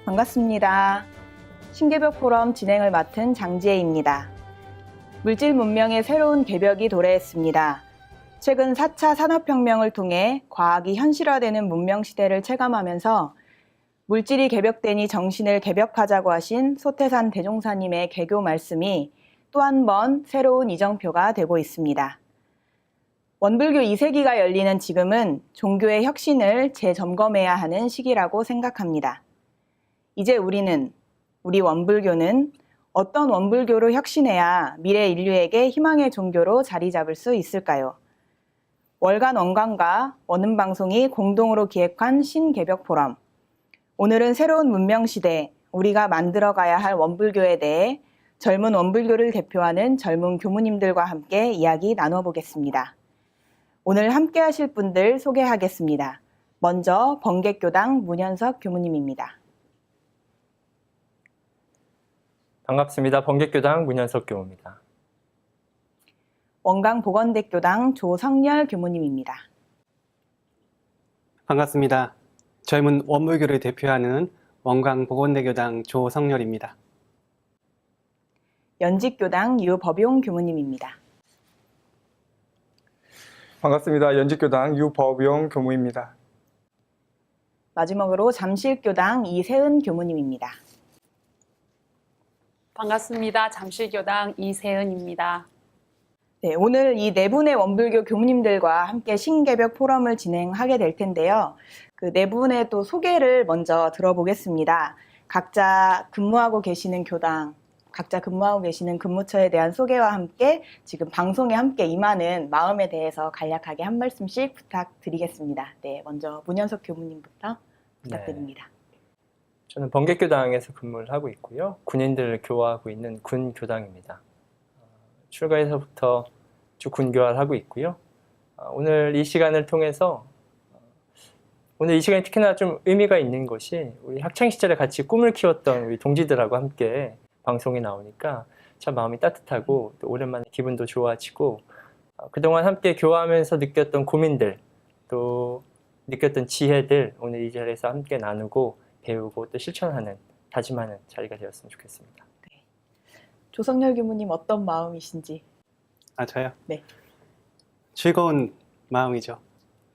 반갑습니다. 신개벽 포럼 진행을 맡은 장지혜입니다. 물질 문명의 새로운 개벽이 도래했습니다. 최근 4차 산업혁명을 통해 과학이 현실화되는 문명 시대를 체감하면서 물질이 개벽되니 정신을 개벽하자고 하신 소태산 대종사님의 개교 말씀이 또 한 번 새로운 이정표가 되고 있습니다. 원불교 2세기가 열리는 지금은 종교의 혁신을 재점검해야 하는 시기라고 생각합니다. 이제 우리 원불교는 어떤 원불교로 혁신해야 미래 인류에게 희망의 종교로 자리 잡을 수 있을까요? 월간 원광과 원음방송이 공동으로 기획한 신개벽 포럼. 오늘은 새로운 문명 시대, 우리가 만들어가야 할 원불교에 대해 젊은 원불교를 대표하는 젊은 교무님들과 함께 이야기 나눠보겠습니다. 오늘 함께 하실 분들 소개하겠습니다. 먼저 번객교당 문현석 교무님입니다. 반갑습니다. 번객교당 문현석 교무입니다. 원광보건대교당 조성열 교무님입니다. 반갑습니다. 젊은 원불교를 대표하는 원광보건대교당 조성열입니다. 연직교당 유법용 교무님입니다. 반갑습니다. 연직교당 유법용 교무입니다. 마지막으로 잠실교당 이세은 교무님입니다. 반갑습니다. 잠실교당 이세은입니다. 네, 오늘 이 네 분의 원불교 교무님들과 함께 신개벽 포럼을 진행하게 될 텐데요. 그 네 분의 또 소개를 먼저 들어보겠습니다. 각자 근무하고 계시는 교당, 각자 근무하고 계시는 근무처에 대한 소개와 함께 지금 방송에 함께 임하는 마음에 대해서 간략하게 한 말씀씩 부탁드리겠습니다. 네, 먼저 문현석 교무님부터 부탁드립니다. 저는 번객교당에서 근무를 하고 있고요. 군인들을 교화하고 있는 군교당입니다. 출가에서부터 쭉 군교화를 하고 있고요. 오늘 이 시간을 통해서 오늘 이 시간이 특히나 좀 의미가 있는 것이 우리 학창시절에 같이 꿈을 키웠던 우리 동지들하고 함께 방송에 나오니까 참 마음이 따뜻하고 또 오랜만에 기분도 좋아지고 그동안 함께 교화하면서 느꼈던 고민들 또 느꼈던 지혜들 오늘 이 자리에서 함께 나누고 배우고 또 실천하는, 다짐하는 자리가 되었으면 좋겠습니다. 네. 조성열 교무님 어떤 마음이신지? 저요? 네. 즐거운 마음이죠.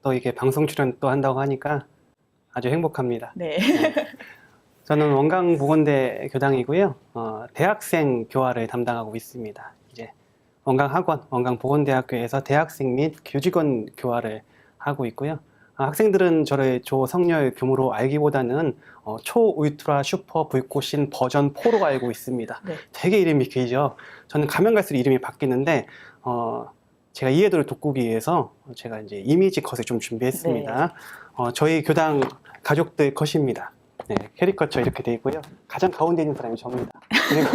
또 이게 방송 출연 또 한다고 하니까 아주 행복합니다. 네. 저는 원광보건대 교당이고요. 대학생 교화를 담당하고 있습니다. 이제 원광학원, 원광보건대학교에서 대학생 및 교직원 교화를 하고 있고요. 학생들은 저를 조성열 교무로 알기보다는 초울트라 슈퍼 불꽃신 버전 4로 알고 있습니다. 네. 되게 이름이 길죠. 저는 가면 갈수록 이름이 바뀌는데 제가 이해도를 돋구기 위해서 제가 이제 이미지 컷을 좀 준비했습니다. 네. 저희 교당 가족들 컷입니다. 네, 캐리커처 이렇게 돼 있고요. 가장 가운데 있는 사람이 저입니다. 그리고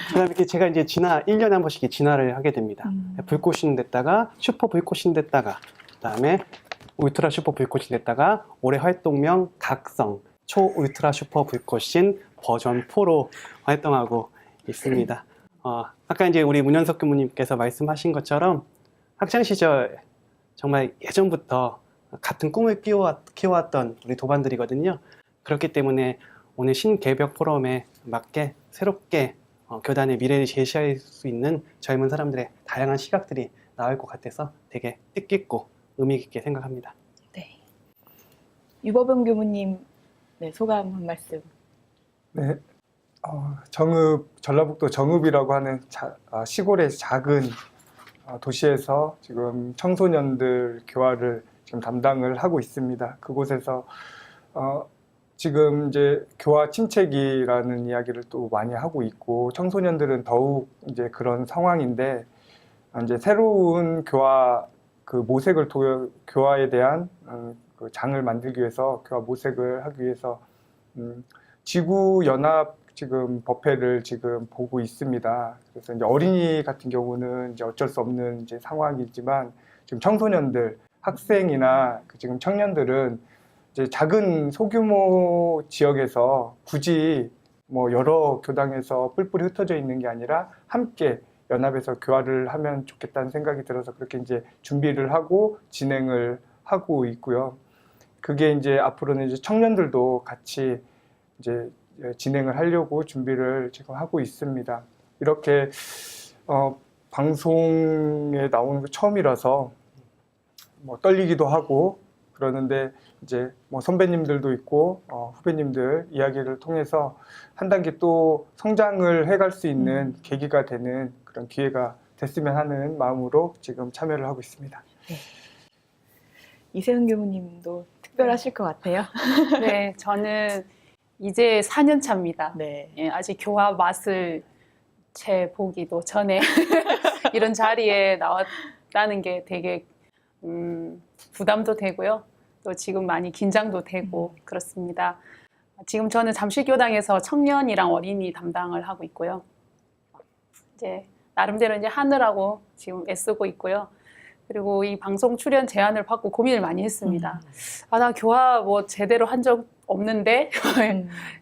그다음에 이렇게 제가 이제 1년에 한 번씩 진화를 하게 됩니다. 불꽃신 됐다가 슈퍼 불꽃신 됐다가 그다음에 울트라 슈퍼 불꽃신 됐다가 올해 활동명 각성 초 울트라 슈퍼 불꽃신 버전 4로 활동하고 있습니다. 아까 이제 우리 문현석 교무님께서 말씀하신 것처럼 학창 시절 정말 예전부터 같은 꿈을 키워왔던 우리 도반들이거든요. 그렇기 때문에 오늘 신개벽 포럼에 맞게 새롭게 교단의 미래를 제시할 수 있는 젊은 사람들의 다양한 시각들이 나올 것 같아서 되게 뜻깊고 의미 깊게 생각합니다. 네. 유법용 교무님, 네, 소감 한 말씀. 네, 전라북도 정읍이라고 하는 시골의 작은 도시에서 지금 청소년들 교화를 지금 담당을 하고 있습니다. 그곳에서 지금 이제 교화 침체기라는 이야기를 또 많이 하고 있고 청소년들은 더욱 이제 그런 상황인데 이제 새로운 교화 그 모색을 교화에 대한 그 장을 만들기 위해서 교화 모색을 하기 위해서 지구 연합 지금 법회를 지금 보고 있습니다. 그래서 이제 어린이 같은 경우는 이제 어쩔 수 없는 이제 상황이지만 지금 청소년들, 학생이나 지금 청년들은 이제 작은 소규모 지역에서 굳이 뭐 여러 교당에서 뿔뿔이 흩어져 있는 게 아니라 함께 연합해서 교화를 하면 좋겠다는 생각이 들어서 그렇게 이제 준비를 하고 진행을 하고 있고요. 그게 이제 앞으로는 이제 청년들도 같이 이제 진행을 하려고 준비를 지금 하고 있습니다. 이렇게 방송에 나오는 거 처음이라서 뭐 떨리기도 하고 그러는데 이제 뭐 선배님들도 있고 후배님들 이야기를 통해서 한 단계 또 성장을 해갈 수 있는 계기가 되는 그런 기회가 됐으면 하는 마음으로 지금 참여를 하고 있습니다. 이세은 교무님도 특별하실 것 같아요. 네, 저는 이제 4년 차입니다. 네. 예, 아직 교화 맛을 채 보기도 전에 이런 자리에 나왔다는 게 되게 부담도 되고요. 또 지금 많이 긴장도 되고 그렇습니다. 지금 저는 잠실교당에서 청년이랑 어린이 담당을 하고 있고요. 이제 나름대로 이제 하느라고 지금 애쓰고 있고요. 그리고 이 방송 출연 제안을 받고 고민을 많이 했습니다. 아, 나 교화 뭐 제대로 한 적 없는데?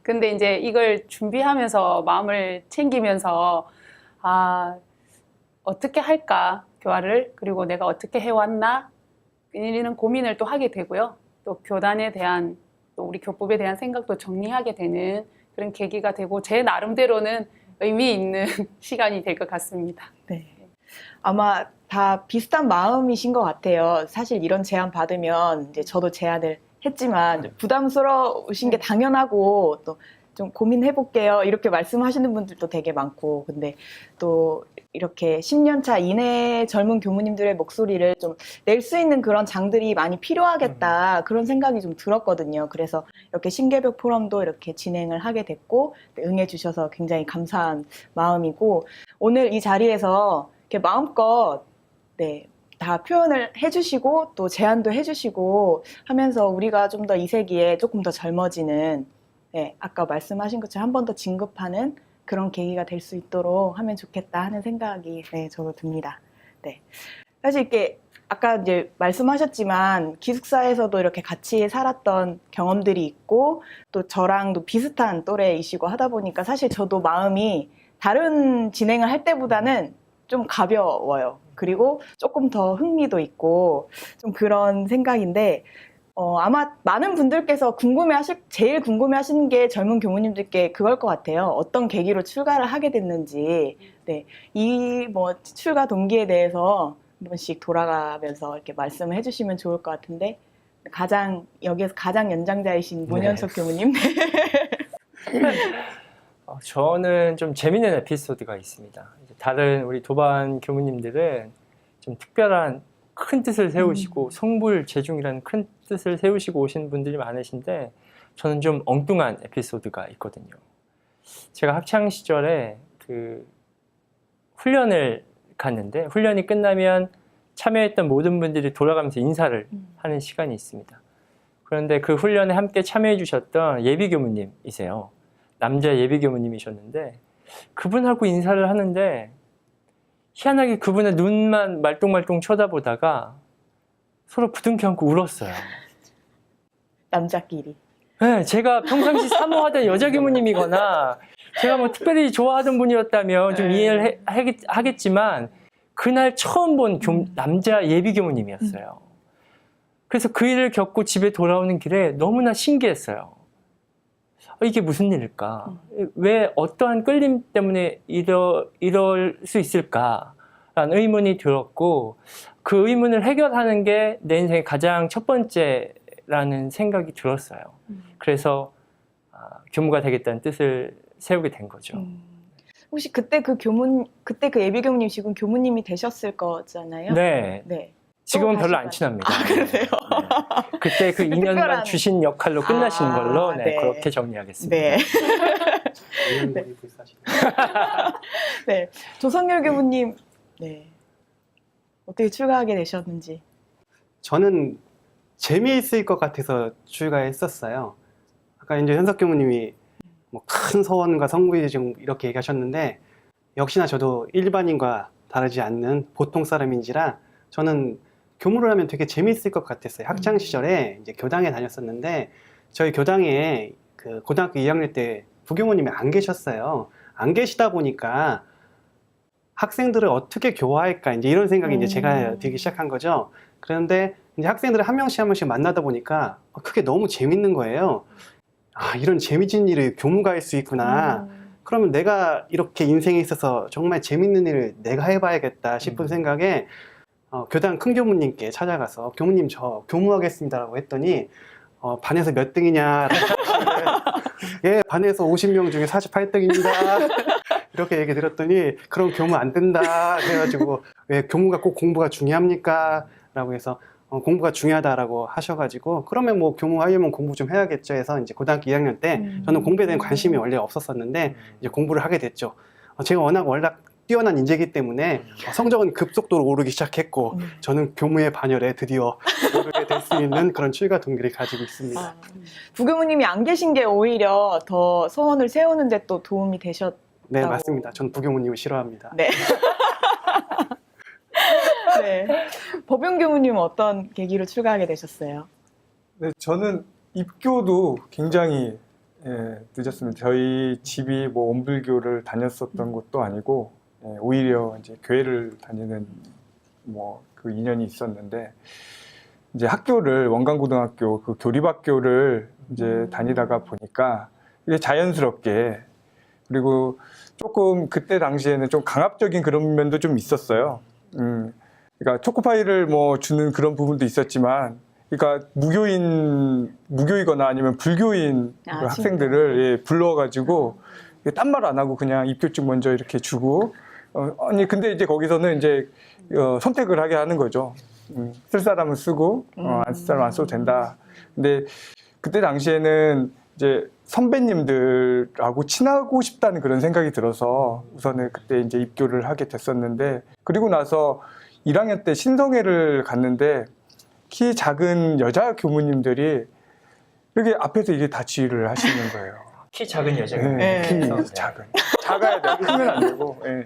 근데 이제 이걸 준비하면서 마음을 챙기면서 아, 어떻게 할까? 교화를. 그리고 내가 어떻게 해왔나? 이런 고민을 또 하게 되고요. 또 교단에 대한, 또 우리 교법에 대한 생각도 정리하게 되는 그런 계기가 되고 제 나름대로는 의미 있는 시간이 될 것 같습니다. 네. 아마 다 비슷한 마음이신 것 같아요. 사실 이런 제안 받으면 이제 저도 제안을 했지만 부담스러우신 게 당연하고 또 좀 고민해볼게요. 이렇게 말씀하시는 분들도 되게 많고 근데 또 이렇게 10년 차 이내 젊은 교무님들의 목소리를 좀 낼 수 있는 그런 장들이 많이 필요하겠다 그런 생각이 좀 들었거든요. 그래서 이렇게 신개벽 포럼도 이렇게 진행을 하게 됐고 응해주셔서 굉장히 감사한 마음이고 오늘 이 자리에서 이렇게 마음껏 다 표현을 해주시고 또 제안도 해주시고 하면서 우리가 좀 더 이 세기에 조금 더 젊어지는 아까 말씀하신 것처럼 한 번 더 진급하는 그런 계기가 될 수 있도록 하면 좋겠다 하는 생각이 저도 듭니다. 네. 사실 이렇게 아까 이제 말씀하셨지만 기숙사에서도 이렇게 같이 살았던 경험들이 있고 또 저랑도 비슷한 또래이시고 하다 보니까 사실 저도 마음이 다른 진행을 할 때보다는 좀 가벼워요. 그리고 조금 더 흥미도 있고 좀 그런 생각인데 아마 많은 분들께서 제일 궁금해하시는 게 젊은 교무님들께 그걸 것 같아요. 어떤 계기로 출가를 하게 됐는지, 이 뭐 출가 동기에 대해서 한 번씩 돌아가면서 이렇게 말씀을 해주시면 좋을 것 같은데 여기에서 가장 연장자이신 문현석 교무님. 저는 좀 재밌는 에피소드가 있습니다. 다른 우리 도반 교무님들은 좀 특별한 큰 뜻을 세우시고 성불 제중이라는 큰 뜻을 세우시고 오신 분들이 많으신데 저는 좀 엉뚱한 에피소드가 있거든요. 제가 학창 시절에 그 훈련을 갔는데 훈련이 끝나면 참여했던 모든 분들이 돌아가면서 인사를 하는 시간이 있습니다. 그런데 그 훈련에 함께 참여해 주셨던 예비 교무님이세요. 남자 예비 교무님이셨는데 그분하고 인사를 하는데 희한하게 그분의 눈만 말똥말똥 쳐다보다가 서로 부둥켜 안고 울었어요. 남자끼리. 네, 제가 평상시 사모하던 여자 교무님이거나 제가 뭐 특별히 좋아하던 분이었다면 좀 이해를 하겠지만 그날 처음 본 남자 예비 교무님이었어요. 그래서 그 일을 겪고 집에 돌아오는 길에 너무나 신기했어요. 이게 무슨 일일까? 왜 어떠한 끌림 때문에 이럴 수 있을까라는 의문이 들었고 그 의문을 해결하는 게 내 인생의 가장 첫 번째라는 생각이 들었어요. 그래서 교무가 되겠다는 뜻을 세우게 된 거죠. 혹시 그때 그 예비 교무님 지금 교무님이 되셨을 거잖아요? 네. 지금은 별로 안 친합니다. 그러세요? 네. 그때 그 2년간 특별한... 주신 역할로 끝나신 걸로 그렇게 정리하겠습니다. 네. 네. 조성열 교무님, 어떻게 출가하게 되셨는지? 저는 재미있을 것 같아서 출가했었어요. 아까 이제 현석 교무님이 뭐 큰 소원과 성부의 좀 이렇게 얘기하셨는데 역시나 저도 일반인과 다르지 않는 보통 사람인지라 저는 교무를 하면 되게 재미있을 것 같았어요. 학창 시절에 이제 교당에 다녔었는데 저희 교당에 그 고등학교 2학년 때 부교무님이 안 계셨어요. 안 계시다 보니까 학생들을 어떻게 교화할까 이제 이런 생각이 이제 제가 들기 시작한 거죠. 그런데 이제 학생들을 한 명씩 만나다 보니까 그게 너무 재밌는 거예요. 아, 이런 재미진 일을 교무가 할 수 있구나. 그러면 내가 이렇게 인생에 있어서 정말 재밌는 일을 내가 해봐야겠다 싶은 생각에 교당 큰 교무님께 찾아가서 교무님 저 교무하겠습니다라고 했더니 반에서 몇 등이냐? 예, 반에서 50명 중에 48등입니다. 이렇게 얘기 들었더니 그럼 교무 안 된다. 그래가지고 왜 교무가 꼭 공부가 중요합니까? 라고 해서 공부가 중요하다라고 하셔가지고 그러면 뭐 교무하려면 공부 좀 해야겠죠 해서 이제 고등학교 2학년 때 저는 공부에 대한 관심이 원래 없었었는데 이제 공부를 하게 됐죠. 제가 워낙 뛰어난 인재이기 때문에 성적은 급속도로 오르기 시작했고 저는 교무의 반열에 드디어 오르게 될 수 있는 그런 출가 동기를 가지고 있습니다. 부교무님이 안 계신 게 오히려 더 소원을 세우는 데 또 도움이 되셨다고. 네, 맞습니다. 전 부교무님을 싫어합니다. 네. 네. 법용 교무님은 어떤 계기로 출가하게 되셨어요? 네, 저는 입교도 굉장히 늦었습니다. 저희 집이 뭐 원불교를 다녔었던 것도 아니고 오히려 이제 교회를 다니는 뭐 그 인연이 있었는데 이제 학교를 원광고등학교 그 교리학교를 이제 다니다가 보니까 이게 자연스럽게 그리고 조금 그때 당시에는 좀 강압적인 그런 면도 좀 있었어요. 그러니까 초코파이를 뭐 주는 그런 부분도 있었지만, 그러니까 무교이거나 아니면 불교인 그 학생들을 불러가지고 딴 말 안 하고 그냥 입교증 먼저 이렇게 주고, 아니 근데 이제 거기서는 이제 선택을 하게 하는 거죠. 쓸 사람은 쓰고 안 쓸 사람은 안 써도 된다. 근데 그때 당시에는 이제 선배님들하고 친하고 싶다는 그런 생각이 들어서 우선은 그때 이제 입교를 하게 됐었는데, 그리고 나서 1학년 때 신성회를 갔는데 키 작은 여자 교무님들이 이렇게 앞에서 이게 다 지휘를 하시는 거예요. 키 작은 여자가. 네, 키 작은. 작아야 돼요. 크면 안 되고. 네.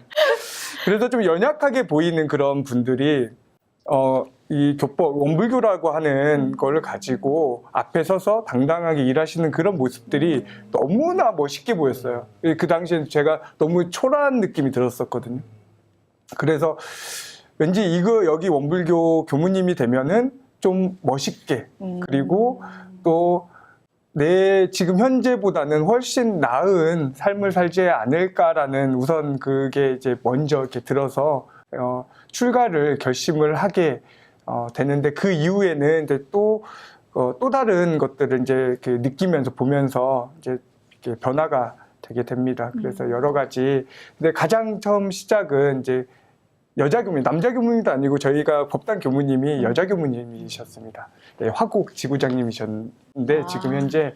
그래서 좀 연약하게 보이는 그런 분들이 이 교법, 원불교라고 하는 걸 가지고 앞에 서서 당당하게 일하시는 그런 모습들이 너무나 멋있게 보였어요. 그 당시에 제가 너무 초라한 느낌이 들었었거든요. 그래서 왠지 여기 원불교 교무님이 되면은 좀 멋있게, 그리고 또 내 지금 현재보다는 훨씬 나은 삶을 살지 않을까라는 우선 그게 이제 먼저 이렇게 들어서 출가를 결심을 하게 되는데, 그 이후에는 이제 또 다른 것들을 이제 이렇게 느끼면서 보면서 이제 이렇게 변화가 되게 됩니다. 그래서 여러 가지. 근데 가장 처음 시작은 이제 여자 교무님, 남자 교무님도 아니고 저희가 법당 교무님이 여자 교무님이셨습니다. 네, 화곡 지구장님이셨는데 지금 현재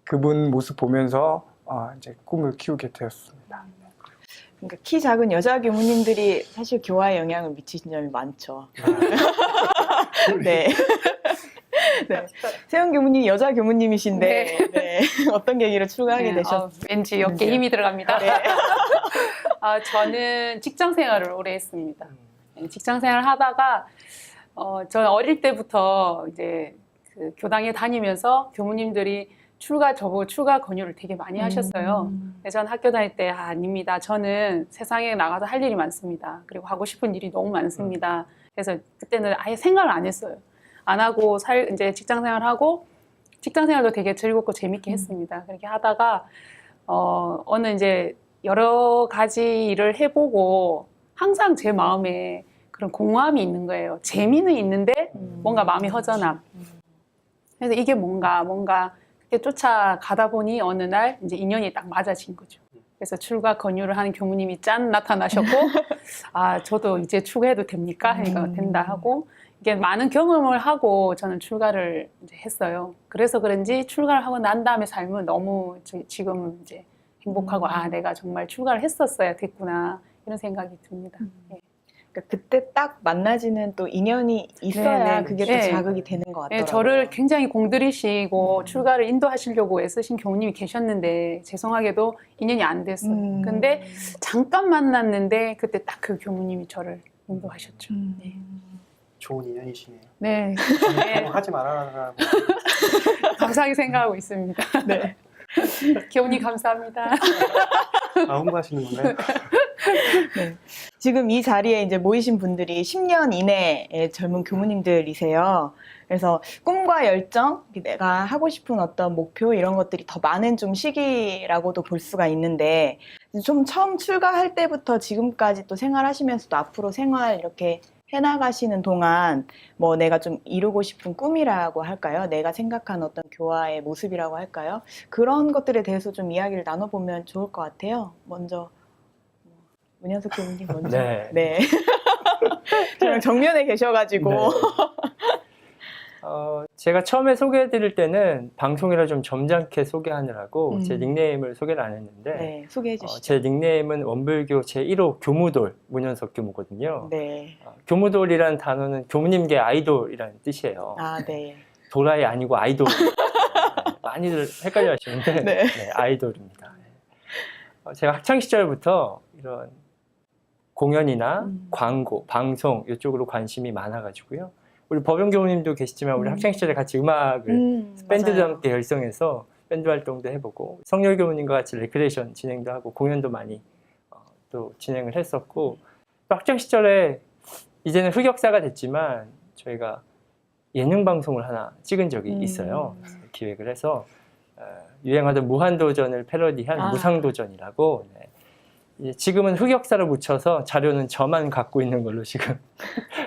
그분 모습 보면서 이제 꿈을 키우게 되었습니다. 그러니까 키 작은 여자 교무님들이 사실 교화에 영향을 미치신 점이 많죠. 네. 네. 세영 교무님 여자 교무님이신데 네. 어떤 계기로 출가하게 되셨어요? 왠지 어깨에 힘이 들어갑니다. 네. 저는 직장 생활을 오래 했습니다. 직장 생활을 하다가 저는 어릴 때부터 이제 그 교당에 다니면서 교무님들이 저보고 출가 권유를 되게 많이 하셨어요. 그래서 저는 학교 다닐 때 아닙니다. 저는 세상에 나가서 할 일이 많습니다. 그리고 하고 싶은 일이 너무 많습니다. 그래서 그때는 아예 생각을 안 했어요. 안 하고 이제 직장 생활하고 직장 생활도 되게 즐겁고 재밌게 했습니다. 그렇게 하다가 어느 이제 여러 가지 일을 해보고 항상 제 마음에 그런 공허함이 있는 거예요. 재미는 있는데 뭔가 마음이 허전함. 그래서 이게 뭔가 그렇게 쫓아가다 보니 어느 날 이제 인연이 딱 맞아진 거죠. 그래서 출가 권유를 하는 교무님이 짠 나타나셨고, 저도 이제 출가해도 됩니까? 하니까 된다 하고, 이게 많은 경험을 하고 저는 출가를 이제 했어요. 그래서 그런지 출가를 하고 난 다음에 삶은 너무 지금 이제 행복하고 내가 정말 출가를 했었어야 됐구나 이런 생각이 듭니다. 네. 그러니까 그때 딱 만나지는 또 인연이 있어야 그게 또 자극이 되는 것 같더라고요. 저를 굉장히 공들이시고 출가를 인도하시려고 애쓰신 교무님이 계셨는데 죄송하게도 인연이 안 됐어요. 근데 잠깐 만났는데 그때 딱 그 교무님이 저를 인도하셨죠. 네. 좋은 인연이시네요. 네, 하지 말아라라고. 감사하게 생각하고 있습니다. 네. 교훈이 감사합니다. 홍보하시는 건가요? 네. 지금 이 자리에 이제 모이신 분들이 10년 이내의 젊은 교무님들이세요. 그래서 꿈과 열정, 내가 하고 싶은 어떤 목표 이런 것들이 더 많은 좀 시기라고도 볼 수가 있는데 좀 처음 출가할 때부터 지금까지 또 생활하시면서도 앞으로 생활 이렇게 해나가시는 동안 뭐 내가 좀 이루고 싶은 꿈이라고 할까요? 내가 생각한 어떤 교화의 모습이라고 할까요? 그런 것들에 대해서 좀 이야기를 나눠보면 좋을 것 같아요. 먼저 문현석 교무님 먼저. 네. 네. 저랑 정면에 계셔가지고. 네. 제가 처음에 소개해드릴 때는 방송이라 좀 점잖게 소개하느라고 제 닉네임을 소개를 안 했는데 네, 소개해 주시죠. 제 닉네임은 원불교 제1호 교무돌 문현석 교무거든요. 네. 교무돌이라는 단어는 교무님계 아이돌이라는 뜻이에요. 아, 네. 도라이 아니고 아이돌. 많이들 헷갈려 하시는데 네. 네, 아이돌입니다. 제가 학창 시절부터 이런 공연이나 광고, 방송 이쪽으로 관심이 많아가지고요. 우리 법영 교우님도 계시지만 우리 학창 시절에 같이 음악을 밴드도 맞아요. 함께 결성해서 밴드 활동도 해보고 성렬 교우님과 같이 레크레이션 진행도 하고 공연도 많이 또 진행을 했었고 또 학창 시절에 이제는 흑역사가 됐지만 저희가 예능 방송을 하나 찍은 적이 있어요. 기획을 해서 유행하던 무한도전을 패러디한 무상도전이라고. 네. 이제 지금은 흑역사를 묻혀서 자료는 저만 갖고 있는 걸로 지금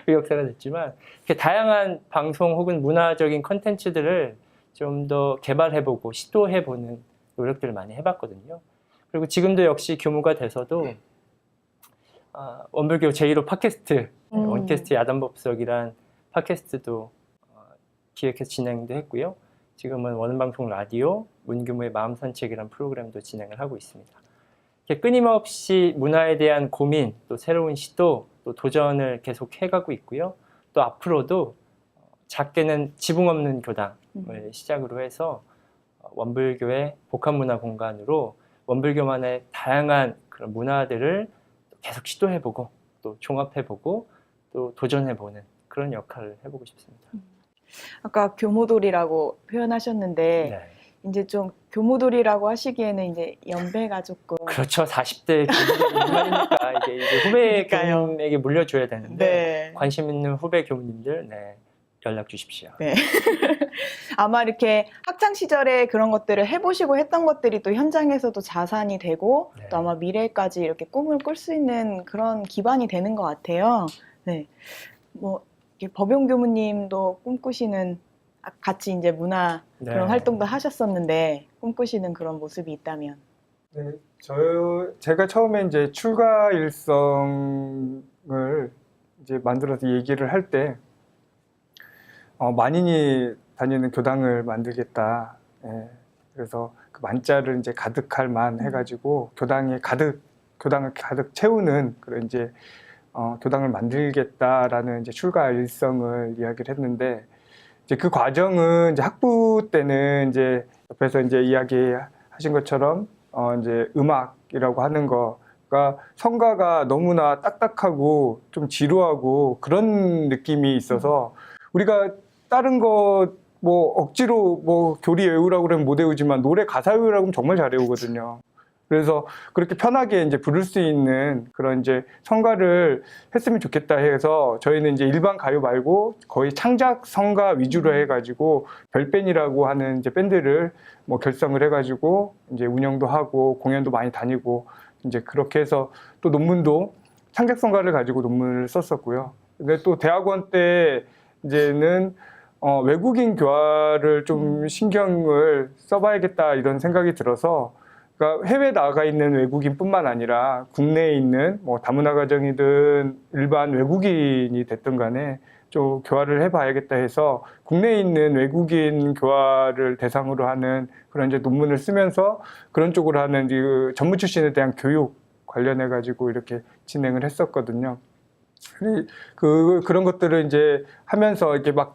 흑역사가 됐지만 이렇게 다양한 방송 혹은 문화적인 컨텐츠들을 좀 더 개발해보고 시도해보는 노력들을 많이 해봤거든요. 그리고 지금도 역시 교무가 돼서도 원불교 제1호 팟캐스트 원캐스트 야단법석이란 팟캐스트도 기획해서 진행도 했고요. 지금은 원음방송 라디오 문교무의 마음산책이라는 프로그램도 진행을 하고 있습니다. 이렇게 끊임없이 문화에 대한 고민, 또 새로운 시도, 또 도전을 계속 해가고 있고요. 또 앞으로도 작게는 지붕 없는 교당을 시작으로 해서 원불교의 복합문화 공간으로 원불교만의 다양한 그런 문화들을 계속 시도해보고 또 종합해보고 또 도전해보는 그런 역할을 해보고 싶습니다. 아까 교무돌이라고 표현하셨는데 네. 이제 좀 교무돌이라고 하시기에는 이제 연배가 조금 그렇죠. 40대 교무님이니까 이제 후배 그러니까요. 교무님에게 물려줘야 되는데 네. 관심 있는 후배 교무님들 네, 연락 주십시오. 네. 아마 이렇게 학창 시절에 그런 것들을 해보시고 했던 것들이 또 현장에서도 자산이 되고 네. 또 아마 미래까지 이렇게 꿈을 꿀 수 있는 그런 기반이 되는 것 같아요. 네. 뭐 이렇게 법용 교무님도 꿈꾸시는 같이 이제 문화 네. 그런 활동도 하셨었는데 꿈꾸시는 그런 모습이 있다면. 네, 제가 처음에 이제 출가 일성을 이제 만들어서 얘기를 할 때 만인이 다니는 교당을 만들겠다. 예, 그래서 그 만자를 이제 가득할 만 해가지고 교당을 가득 채우는 그런 이제 교당을 만들겠다라는 이제 출가 일성을 이야기를 했는데 이제 그 과정은 이제 학부 때는 이제 옆에서 이제 이야기하신 것처럼 이제 음악이라고 하는 거가 성가가 너무나 딱딱하고 좀 지루하고 그런 느낌이 있어서 우리가 다른 거 뭐 억지로 뭐 교리 외우라고 그러면 못 외우지만 노래 가사 외우라고 하면 정말 잘 외우거든요. 그래서 그렇게 편하게 이제 부를 수 있는 그런 이제 성가를 했으면 좋겠다 해서 저희는 이제 일반 가요 말고 거의 창작 성가 위주로 해가지고 별밴이라고 하는 이제 밴드를 뭐 결성을 해가지고 이제 운영도 하고 공연도 많이 다니고 이제 그렇게 해서 또 논문도 창작 성가를 가지고 논문을 썼었고요. 근데 또 대학원 때 이제는 외국인 교화를 좀 신경을 써봐야겠다 이런 생각이 들어서 그러니까 해외 나가 있는 외국인뿐만 아니라 국내에 있는 뭐 다문화 가정이든 일반 외국인이 됐든 간에 좀 교화를 해봐야겠다 해서 국내에 있는 외국인 교화를 대상으로 하는 그런 이제 논문을 쓰면서 그런 쪽으로 하는 그 전문 출신에 대한 교육 관련해 가지고 이렇게 진행을 했었거든요. 그런 것들을 이제 하면서 이렇게 막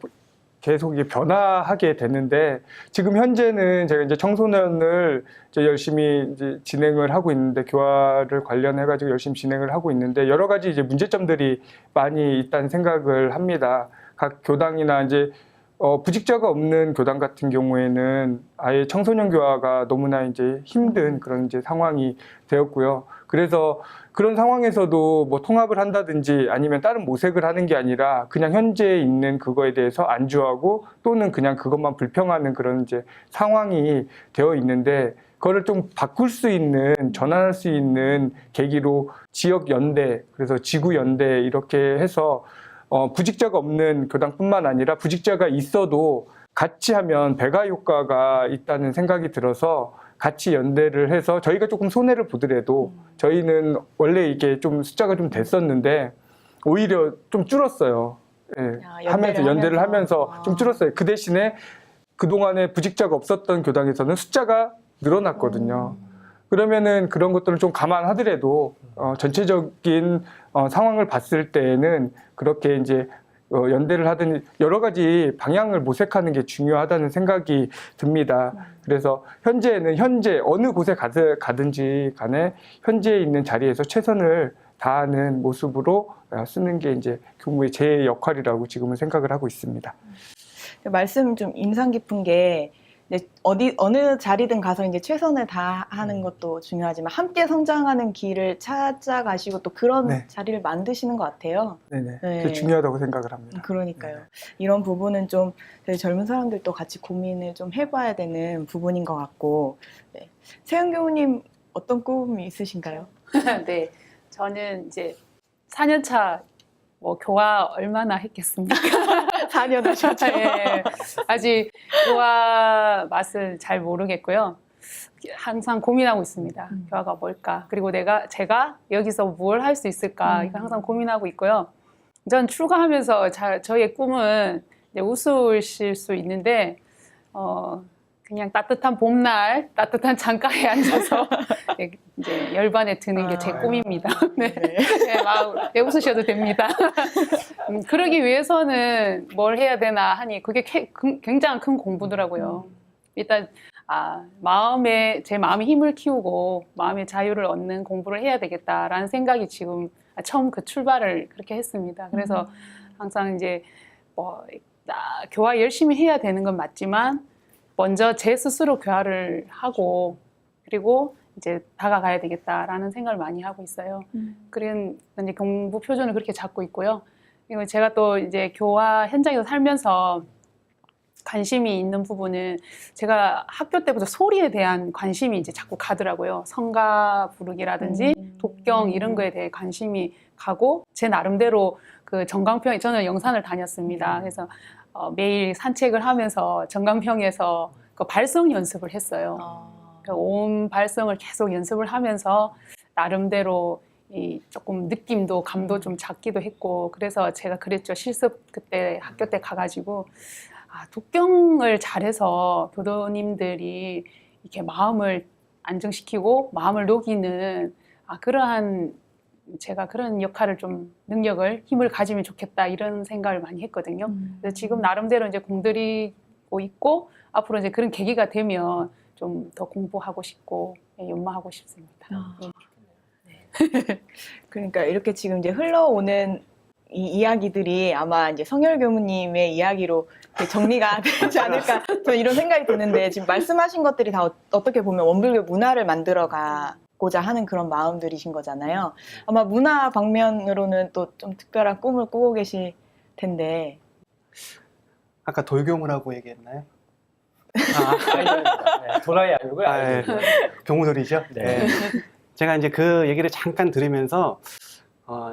계속 이게 변화하게 되는데 지금 현재는 제가 이제 청소년을 이제 열심히 이제 진행을 하고 있는데 교화를 관련해 가지고 열심히 진행을 하고 있는데 여러 가지 이제 문제점들이 많이 있다는 생각을 합니다. 각 교당이나 이제 부직자가 없는 교당 같은 경우에는 아예 청소년 교화가 너무나 이제 힘든 그런 이제 상황이 되었고요. 그래서 그런 상황에서도 뭐 통합을 한다든지 아니면 다른 모색을 하는 게 아니라 그냥 현재 있는 그거에 대해서 안주하고 또는 그냥 그것만 불평하는 그런 이제 상황이 되어 있는데 그거를 좀 바꿀 수 있는, 전환할 수 있는 계기로 지역 연대, 그래서 지구 연대 이렇게 해서 부직자가 없는 교당뿐만 아니라 부직자가 있어도 같이 하면 배가 효과가 있다는 생각이 들어서 같이 연대를 해서 저희가 조금 손해를 보더라도 저희는 원래 이게 좀 숫자가 좀 됐었는데 오히려 좀 줄었어요. 예, 연대를 하면서 좀 줄었어요. 그 대신에 그동안에 부직자가 없었던 교당에서는 숫자가 늘어났거든요. 그러면은 그런 것들을 좀 감안하더라도 전체적인 상황을 봤을 때에는 그렇게 이제 연대를 하든 여러 가지 방향을 모색하는 게 중요하다는 생각이 듭니다. 그래서 현재는 현재 어느 곳에 가든지 간에 현재에 있는 자리에서 최선을 다하는 모습으로 쓰는 게 이제 교무의 제 역할이라고 지금은 생각을 하고 있습니다. 말씀 좀 인상 깊은 게 어느 자리든 가서 이제 최선을 다하는 것도 중요하지만 함께 성장하는 길을 찾아가시고 또 그런 네. 자리를 만드시는 것 같아요. 네네. 네. 그게 중요하다고 생각을 합니다. 그러니까요. 이런 부분은 좀 저희 젊은 사람들도 같이 고민을 좀 해봐야 되는 부분인 것 같고. 네. 세영 교우님 어떤 꿈이 있으신가요? 네, 저는 이제 4년차 뭐 교화 얼마나 했겠습니까? 4년 하셨죠? 예, 아직 교화 맛을 잘 모르겠고요. 항상 고민하고 있습니다. 교화가 뭘까? 그리고 제가 여기서 뭘 할 수 있을까? 이거 항상 고민하고 있고요. 전 출가하면서 저의 꿈은 이제 웃으실 수 있는데 그냥 따뜻한 봄날 따뜻한 창가에 앉아서 이제 열반에 드는 게 제 꿈입니다. 네. 네, 막 웃으셔도 됩니다. 그러기 위해서는 뭘 해야 되나 하니 그게 굉장히 큰 공부더라고요. 일단 제 마음의 힘을 키우고 마음의 자유를 얻는 공부를 해야 되겠다라는 생각이 지금 처음 그 출발을 그렇게 했습니다. 그래서 항상 이제 교화 열심히 해야 되는 건 맞지만 먼저 제 스스로 교화를 하고 그리고 이제 다가가야 되겠다라는 생각을 많이 하고 있어요. 그런 이제 공부 표준을 그렇게 잡고 있고요. 그리고 제가 또 이제 교화 현장에서 살면서 관심이 있는 부분은 제가 학교 때부터 소리에 대한 관심이 이제 자꾸 가더라고요. 성가 부르기라든지 독경 이런 거에 대해 관심이 가고 제 나름대로 그 전광평 저는 영산을 다녔습니다. 그래서 매일 산책을 하면서 전광평에서 그 발성 연습을 했어요. 그 온 발성을 계속 연습을 하면서 나름대로 조금 느낌도 감도 좀 잡기도 했고 그래서 제가 그랬죠. 실습 그때 학교 때 가가지고 독경을 잘해서 교도님들이 이렇게 마음을 안정시키고 마음을 녹이는 그러한 제가 그런 역할을 좀 능력을 힘을 가지면 좋겠다 이런 생각을 많이 했거든요. 그래서 지금 나름대로 이제 공들이고 있고 앞으로 이제 그런 계기가 되면 좀 더 공부하고 싶고 연마하고 싶습니다. 그러니까 이렇게 지금 이제 흘러오는 이 이야기들이 아마 이제 성열 교무님의 이야기로 정리가 되지 않을까 저는 이런 생각이 드는데 지금 말씀하신 것들이 다 어떻게 보면 원불교 문화를 만들어가고자 하는 그런 마음들이신 거잖아요. 아마 문화 방면으로는 또 좀 특별한 꿈을 꾸고 계실 텐데. 아까 돌교무라고 얘기했나요? 아이돌입니다. 네, 도라이 아니고요. 네. 교무돌이죠. 네. 제가 이제 그 얘기를 잠깐 들으면서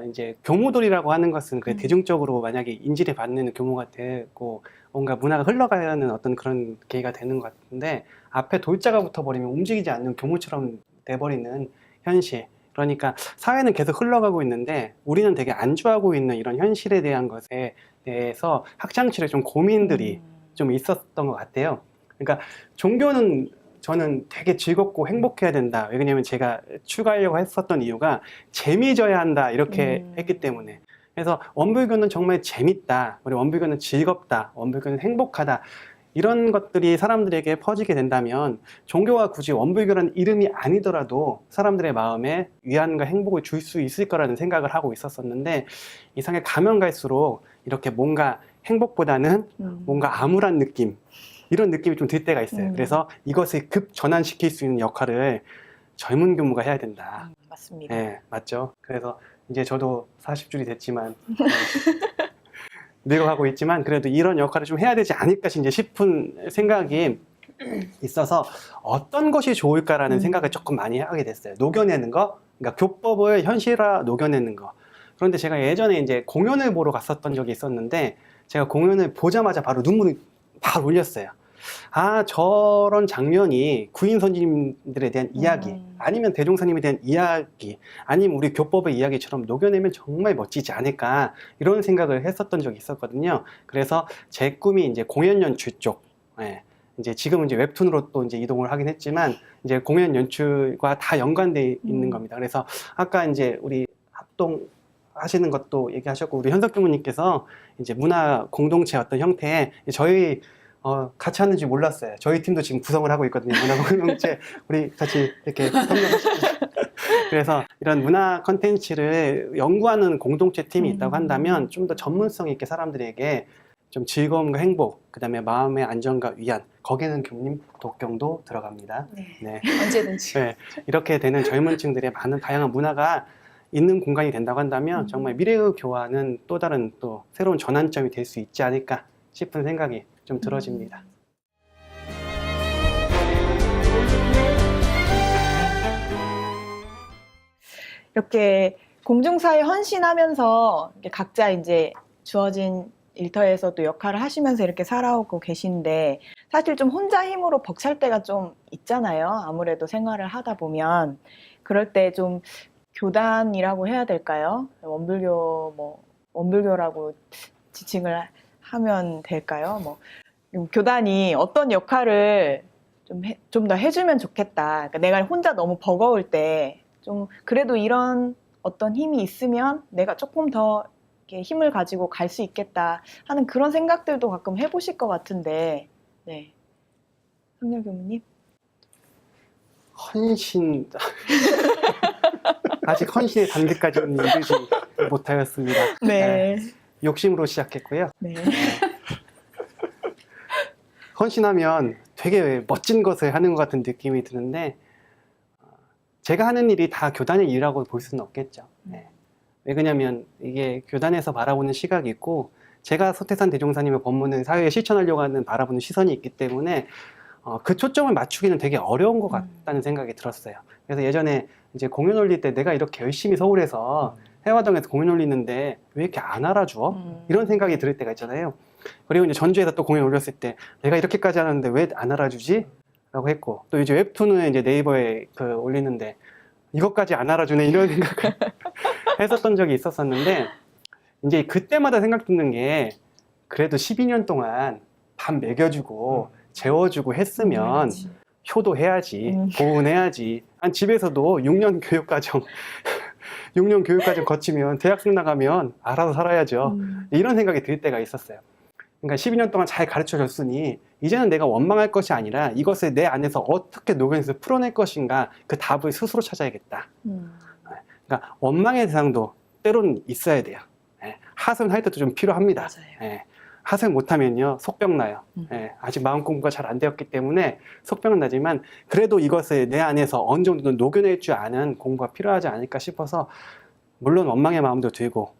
이제 교무돌이라고 하는 것은 그 대중적으로 만약에 인지를 받는 교무가 되고 뭔가 문화가 흘러가는 어떤 그런 계기가 되는 것 같은데 앞에 돌자가 붙어버리면 움직이지 않는 교무처럼 돼버리는 현실. 그러니까 사회는 계속 흘러가고 있는데 우리는 되게 안주하고 있는 이런 현실에 대한 것에 대해서 학창시절에 좀 고민들이 좀 있었던 것 같아요. 그러니까 종교는 저는 되게 즐겁고 행복해야 된다. 왜냐면 제가 추가하려고 했었던 이유가 재미져야 한다 이렇게 했기 때문에 그래서 원불교는 정말 재밌다, 우리 원불교는 즐겁다, 원불교는 행복하다, 이런 것들이 사람들에게 퍼지게 된다면 종교가 굳이 원불교라는 이름이 아니더라도 사람들의 마음에 위안과 행복을 줄 수 있을 거라는 생각을 하고 있었었는데, 이상에 가면 갈수록 이렇게 뭔가 행복보다는 뭔가 암울한 느낌, 이런 느낌이 좀 들 때가 있어요. 그래서 이것을 급 전환시킬 수 있는 역할을 젊은 교무가 해야 된다. 맞습니다. 네, 맞죠. 그래서 이제 저도 40줄이 됐지만 늙어가고 있지만 그래도 이런 역할을 좀 해야 되지 않을까 이제 싶은 생각이 있어서 어떤 것이 좋을까라는 생각을 조금 많이 하게 됐어요. 녹여내는 거, 그러니까 교법을 현실화 녹여내는 거. 그런데 제가 예전에 이제 공연을 보러 갔었던 적이 있었는데, 제가 공연을 보자마자 바로 눈물이 팍 올렸어요. 아, 저런 장면이 구인 선생님들에 대한 이야기, 아니면 대종사님에 대한 이야기, 아니면 우리 교법의 이야기처럼 녹여내면 정말 멋지지 않을까, 이런 생각을 했었던 적이 있었거든요. 그래서 제 꿈이 이제 공연 연출 쪽, 예. 이제 지금은 이제 웹툰으로 또 이제 이동을 하긴 했지만, 이제 공연 연출과 다 연관돼 있는 겁니다. 그래서 아까 이제 우리 합동 하시는 것도 얘기하셨고, 우리 현석 교무님께서 이제 문화 공동체 어떤 형태에 저희 같이 하는지 몰랐어요. 저희 팀도 지금 구성을 하고 있거든요. 문화 공동체 우리 같이 이렇게 협력하시죠. 그래서 이런 문화 컨텐츠를 연구하는 공동체 팀이 있다고 한다면 좀 더 전문성 있게 사람들에게 좀 즐거움과 행복, 그 다음에 마음의 안정과 위안, 거기에는 교무님 독경도 들어갑니다. 네. 언제든지. 네, 이렇게 되는 젊은 층들의 많은 다양한 문화가 있는 공간이 된다고 한다면 정말 미래의 교화는 또 다른 또 새로운 전환점이 될 수 있지 않을까 싶은 생각이 좀 들어집니다. 이렇게 공중사에 헌신하면서 이렇게 각자 이제 주어진 일터에서도 역할을 하시면서 이렇게 살아오고 계신데, 사실 좀 혼자 힘으로 벅찰 때가 좀 있잖아요. 아무래도 생활을 하다 보면. 그럴 때 좀 교단이라고 해야 될까요? 원불교라고 지칭을 하면 될까요? 교단이 어떤 역할을 좀 더 해주면 좋겠다. 그러니까 내가 혼자 너무 버거울 때 좀 그래도 이런 어떤 힘이 있으면 내가 조금 더 이렇게 힘을 가지고 갈 수 있겠다 하는 그런 생각들도 가끔 해보실 것 같은데, 네. 성렬 교무님? 헌신 아직 헌신의 단계까지는 이르지 못하였습니다. 네. 욕심으로 시작했고요. 네. 헌신하면 되게 멋진 것을 하는 것 같은 느낌이 드는데, 제가 하는 일이 다 교단의 일이라고 볼 수는 없겠죠. 네. 왜 그러냐면 이게 교단에서 바라보는 시각이 있고, 제가 서태산 대종사님의 법문을 사회에 실천하려고 하는 바라보는 시선이 있기 때문에 그 초점을 맞추기는 되게 어려운 것 같다는 생각이 들었어요. 그래서 예전에 이제 공연 올릴 때 내가 이렇게 열심히 서울에서 해화동에서 공연 올리는데 왜 이렇게 안 알아줘? 이런 생각이 들 때가 있잖아요. 그리고 이제 전주에서 또 공연 올렸을 때 내가 이렇게까지 하는데 왜 안 알아주지? 라고 했고, 또 이제 웹툰을 이제 네이버에 올리는데 이것까지 안 알아주네, 이런 생각을 했었던 적이 있었었는데, 이제 그때마다 생각 드는 게, 그래도 12년 동안 밥 먹여주고 재워주고 했으면 효도해야지, 보훈해야지. 한 집에서도 6년 교육과정 6년 교육과정 거치면 대학생 나가면 알아서 살아야죠. 이런 생각이 들 때가 있었어요. 그러니까 12년 동안 잘 가르쳐줬으니 이제는 내가 원망할 것이 아니라 이것을 내 안에서 어떻게 녹여내서 풀어낼 것인가, 그 답을 스스로 찾아야겠다. 그러니까 원망의 대상도 때로는 있어야 돼요. 하소연할 때도 좀 필요합니다. 맞아요. 하소연 못하면요 속병 나요. 아직 마음 공부가 잘 안 되었기 때문에 속병은 나지만, 그래도 이것을 내 안에서 어느 정도 녹여낼 줄 아는 공부가 필요하지 않을까 싶어서, 물론 원망의 마음도 들고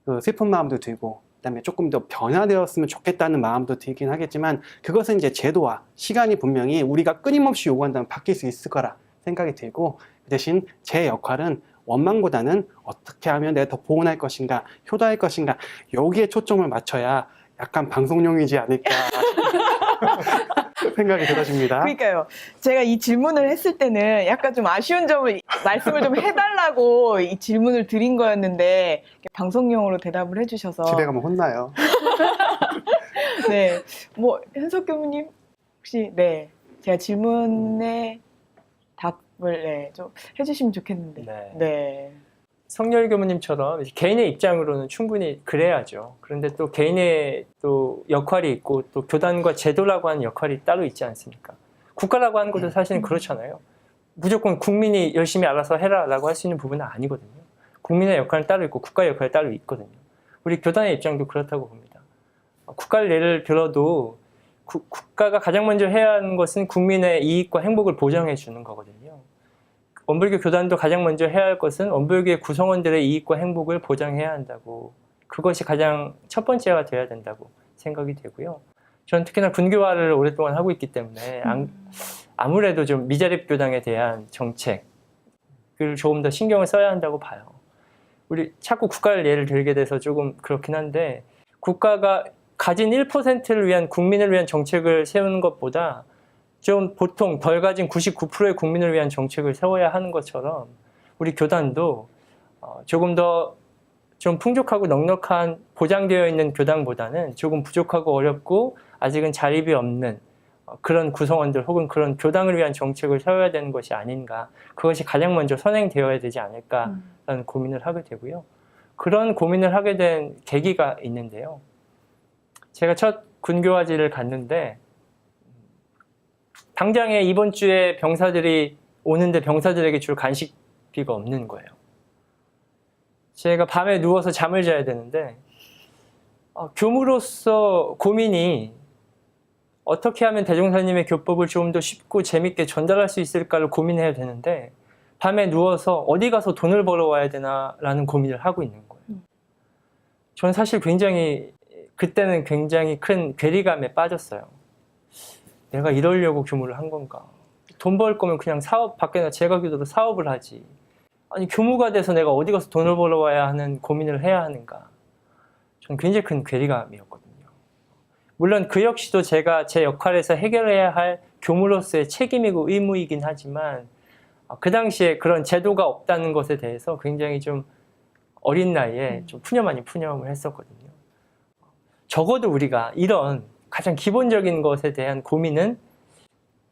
그 슬픈 마음도 들고, 그다음에 조금 더 변화되었으면 좋겠다는 마음도 들긴 하겠지만, 그것은 이제 제도와 시간이 분명히 우리가 끊임없이 요구한다면 바뀔 수 있을 거라 생각이 들고, 그 대신 제 역할은 원망보다는 어떻게 하면 내가 더 보온할 것인가, 효도할 것인가, 여기에 초점을 맞춰야 약간 방송용이지 않을까 생각이 들어집니다. 그러니까요. 제가 이 질문을 했을 때는 약간 좀 아쉬운 점을 말씀을 좀 해달라고 이 질문을 드린 거였는데, 방송용으로 대답을 해주셔서. 집에 가면 혼나요. 네. 현석 교무님, 혹시, 네. 제가 질문에 답을, 좀 해주시면 좋겠는데. 네. 네. 성렬 교무님처럼 개인의 입장으로는 충분히 그래야죠. 그런데 또 개인의 또 역할이 있고 또 교단과 제도라고 하는 역할이 따로 있지 않습니까? 국가라고 하는 것도 사실은 그렇잖아요. 무조건 국민이 열심히 알아서 해라라고 할 수 있는 부분은 아니거든요. 국민의 역할은 따로 있고 국가의 역할이 따로 있거든요. 우리 교단의 입장도 그렇다고 봅니다. 국가를 예를 들어도 국가가 가장 먼저 해야 하는 것은 국민의 이익과 행복을 보장해 주는 거거든요. 원불교 교단도 가장 먼저 해야 할 것은 원불교의 구성원들의 이익과 행복을 보장해야 한다고, 그것이 가장 첫 번째가 돼야 된다고 생각이 되고요. 저는 특히나 군교화를 오랫동안 하고 있기 때문에 아무래도 좀 미자립 교당에 대한 정책을 조금 더 신경을 써야 한다고 봐요. 우리 자꾸 국가를 예를 들게 돼서 조금 그렇긴 한데, 국가가 가진 1%를 위한 국민을 위한 정책을 세우는 것보다 좀 보통 덜 가진 99%의 국민을 위한 정책을 세워야 하는 것처럼 우리 교단도 조금 더 좀 풍족하고 넉넉한 보장되어 있는 교당보다는 조금 부족하고 어렵고 아직은 자립이 없는 그런 구성원들 혹은 그런 교당을 위한 정책을 세워야 되는 것이 아닌가, 그것이 가장 먼저 선행되어야 되지 않을까라는 고민을 하게 되고요. 그런 고민을 하게 된 계기가 있는데요. 제가 첫 군교화지를 갔는데 당장에 이번 주에 병사들이 오는데 병사들에게 줄 간식비가 없는 거예요. 제가 밤에 누워서 잠을 자야 되는데 교무로서 고민이 어떻게 하면 대종사님의 교법을 좀 더 쉽고 재밌게 전달할 수 있을까를 고민해야 되는데 밤에 누워서 어디 가서 돈을 벌어와야 되나라는 고민을 하고 있는 거예요. 저는 사실 그때는 굉장히 큰 괴리감에 빠졌어요. 내가 이러려고 교무를 한 건가? 돈 벌 거면 그냥 밖에나 제가교도로 사업을 하지. 아니 교무가 돼서 내가 어디 가서 돈을 벌어와야 하는 고민을 해야 하는가? 저는 굉장히 큰 괴리감이었거든요. 물론 그 역시도 제가 제 역할에서 해결해야 할 교무로서의 책임이고 의무이긴 하지만 그 당시에 그런 제도가 없다는 것에 대해서 굉장히 좀 어린 나이에 좀 푸념을 했었거든요. 적어도 우리가 이런 가장 기본적인 것에 대한 고민은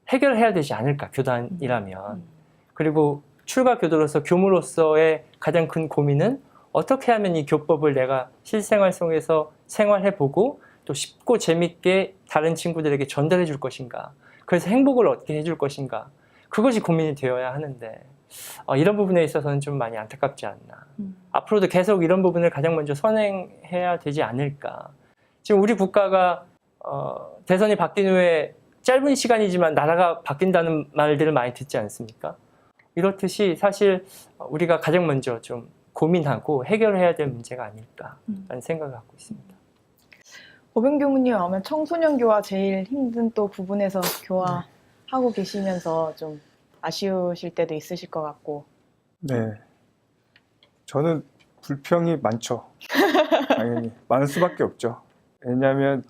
해결해야 되지 않을까, 교단이라면. 그리고 출가 교도로서 교무로서의 가장 큰 고민은 어떻게 하면 이 교법을 내가 실생활 속에서 생활해보고 또 쉽고 재밌게 다른 친구들에게 전달해 줄 것인가, 그래서 행복을 얻게 해줄 것인가, 그것이 고민이 되어야 하는데 이런 부분에 있어서는 좀 많이 안타깝지 않나. 앞으로도 계속 이런 부분을 가장 먼저 선행해야 되지 않을까. 지금 우리 국가가 대선이 바뀐 후에 짧은 시간이지만 나라가 바뀐다는 말들을 많이 듣지 않습니까? 이렇듯이 사실 우리가 가장 먼저 좀 고민하고 해결해야 될 문제가 아닐까라는 생각을 갖고 있습니다. 오병교무님 아마 청소년 교화 제일 힘든 또 부분에서 교화하고 계시면서 좀 아쉬우실 때도 있으실 것 같고. 네. 저는 불평이 많죠. 당연히. 많을 수밖에 없죠. 왜냐하면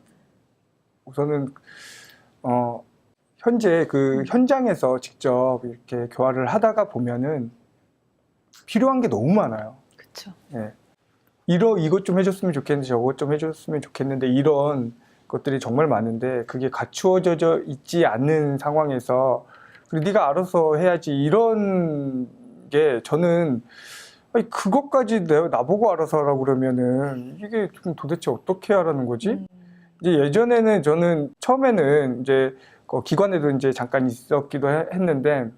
우선은, 현재 그 현장에서 직접 이렇게 교화를 하다가 보면은 필요한 게 너무 많아요. 그렇죠. 네. 이것 좀 해줬으면 좋겠는데 저것 좀 해줬으면 좋겠는데 이런 것들이 정말 많은데 그게 갖추어져 있지 않는 상황에서 그리고 네가 알아서 해야지 이런 게 저는 아니, 그것까지 나보고 알아서 하라고 그러면은 이게 좀 도대체 어떻게 하라는 거지? 이제 예전에는 저는 처음에는 이제 기관에도 이제 잠깐 있었기도 했는데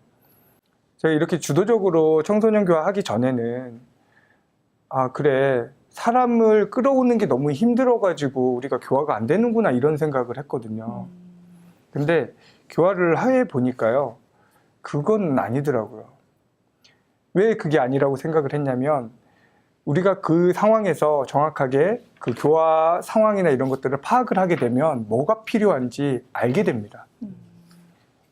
제가 이렇게 주도적으로 청소년 교화 하기 전에는 그래 사람을 끌어오는 게 너무 힘들어가지고 우리가 교화가 안 되는구나 이런 생각을 했거든요. 근데 교화를 해 보니까요 그건 아니더라고요. 왜 그게 아니라고 생각을 했냐면 우리가 그 상황에서 정확하게 그 교화 상황이나 이런 것들을 파악을 하게 되면 뭐가 필요한지 알게 됩니다.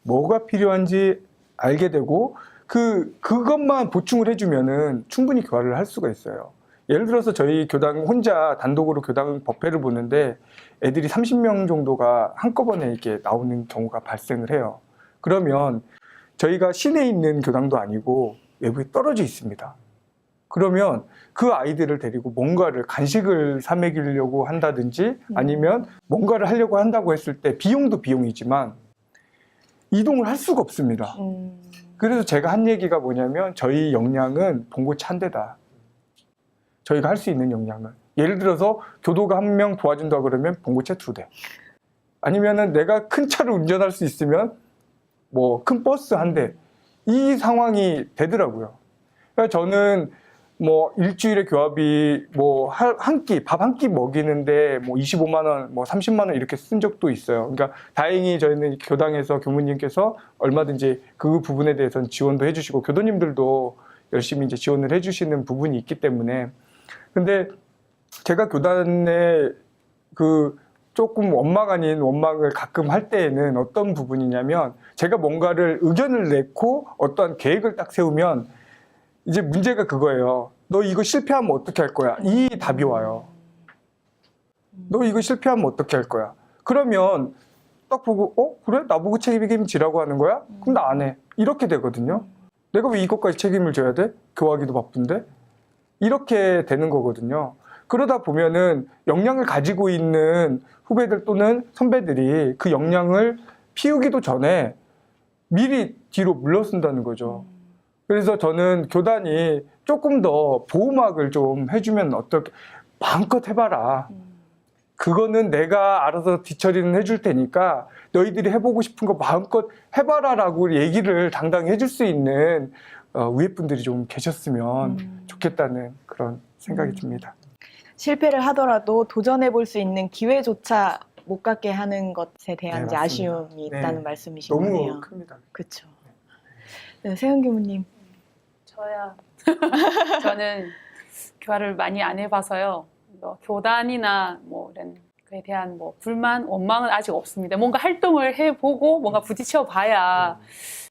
뭐가 필요한지 알게 되고 그것만 보충을 해주면은 충분히 교화를 할 수가 있어요. 예를 들어서 저희 교당 혼자 단독으로 교당 법회를 보는데 애들이 30명 정도가 한꺼번에 이렇게 나오는 경우가 발생을 해요. 그러면 저희가 시내에 있는 교당도 아니고 외부에 떨어져 있습니다. 그러면 그 아이들을 데리고 뭔가를 간식을 사 먹이려고 한다든지 아니면 뭔가를 하려고 한다고 했을 때 비용도 비용이지만 이동을 할 수가 없습니다. 그래서 제가 한 얘기가 뭐냐면 저희 역량은 봉고차 한 대다. 저희가 할 수 있는 역량을. 예를 들어서 교도가 한 명 도와준다 그러면 봉고체 2대. 아니면은 내가 큰 차를 운전할 수 있으면 뭐 큰 버스 1대. 이 상황이 되더라고요. 그러니까 저는 뭐 일주일에 교합이 뭐 한 끼, 밥 한 끼 먹이는데 뭐 25만 원, 뭐 30만 원 이렇게 쓴 적도 있어요. 그러니까 다행히 저희는 교당에서 교무님께서 얼마든지 그 부분에 대해서는 지원도 해주시고 교도님들도 열심히 이제 지원을 해주시는 부분이 있기 때문에. 근데 제가 교단에 그 조금 원망 아닌 원망을 가끔 할 때에는 어떤 부분이냐면 제가 뭔가를 의견을 내고 어떠한 계획을 딱 세우면 이제 문제가 그거예요. 너 이거 실패하면 어떻게 할 거야? 이 답이 와요. 너 이거 실패하면 어떻게 할 거야? 그러면 딱 보고 그래? 나보고 책임지라고 하는 거야? 그럼 나 안 해. 이렇게 되거든요. 내가 왜 이것까지 책임을 져야 돼? 교화하기도 바쁜데? 이렇게 되는 거거든요. 그러다 보면은 역량을 가지고 있는 후배들 또는 선배들이 그 역량을 피우기도 전에 미리 뒤로 물러선다는 거죠. 그래서 저는 교단이 조금 더 보호막을 좀 해주면 어떻게, 마음껏 해봐라. 그거는 내가 알아서 뒤처리는 해줄 테니까 너희들이 해보고 싶은 거 마음껏 해봐라 라고 얘기를 당당히 해줄 수 있는 위에 분들이 좀 계셨으면 좋겠다는 그런 생각이 듭니다. 실패를 하더라도 도전해 볼 수 있는 기회조차 못 갖게 하는 것에 대한 네, 이제 맞습니다. 아쉬움이 있다는 네. 말씀이신 거네요. 너무 큽니다. 그렇죠. 네, 세은 교무님. 저는 교화를 많이 안 해봐서요. 뭐 교단이나 뭐 이런 그에 대한 뭐 불만, 원망은 아직 없습니다. 뭔가 활동을 해보고 뭔가 부딪혀 봐야.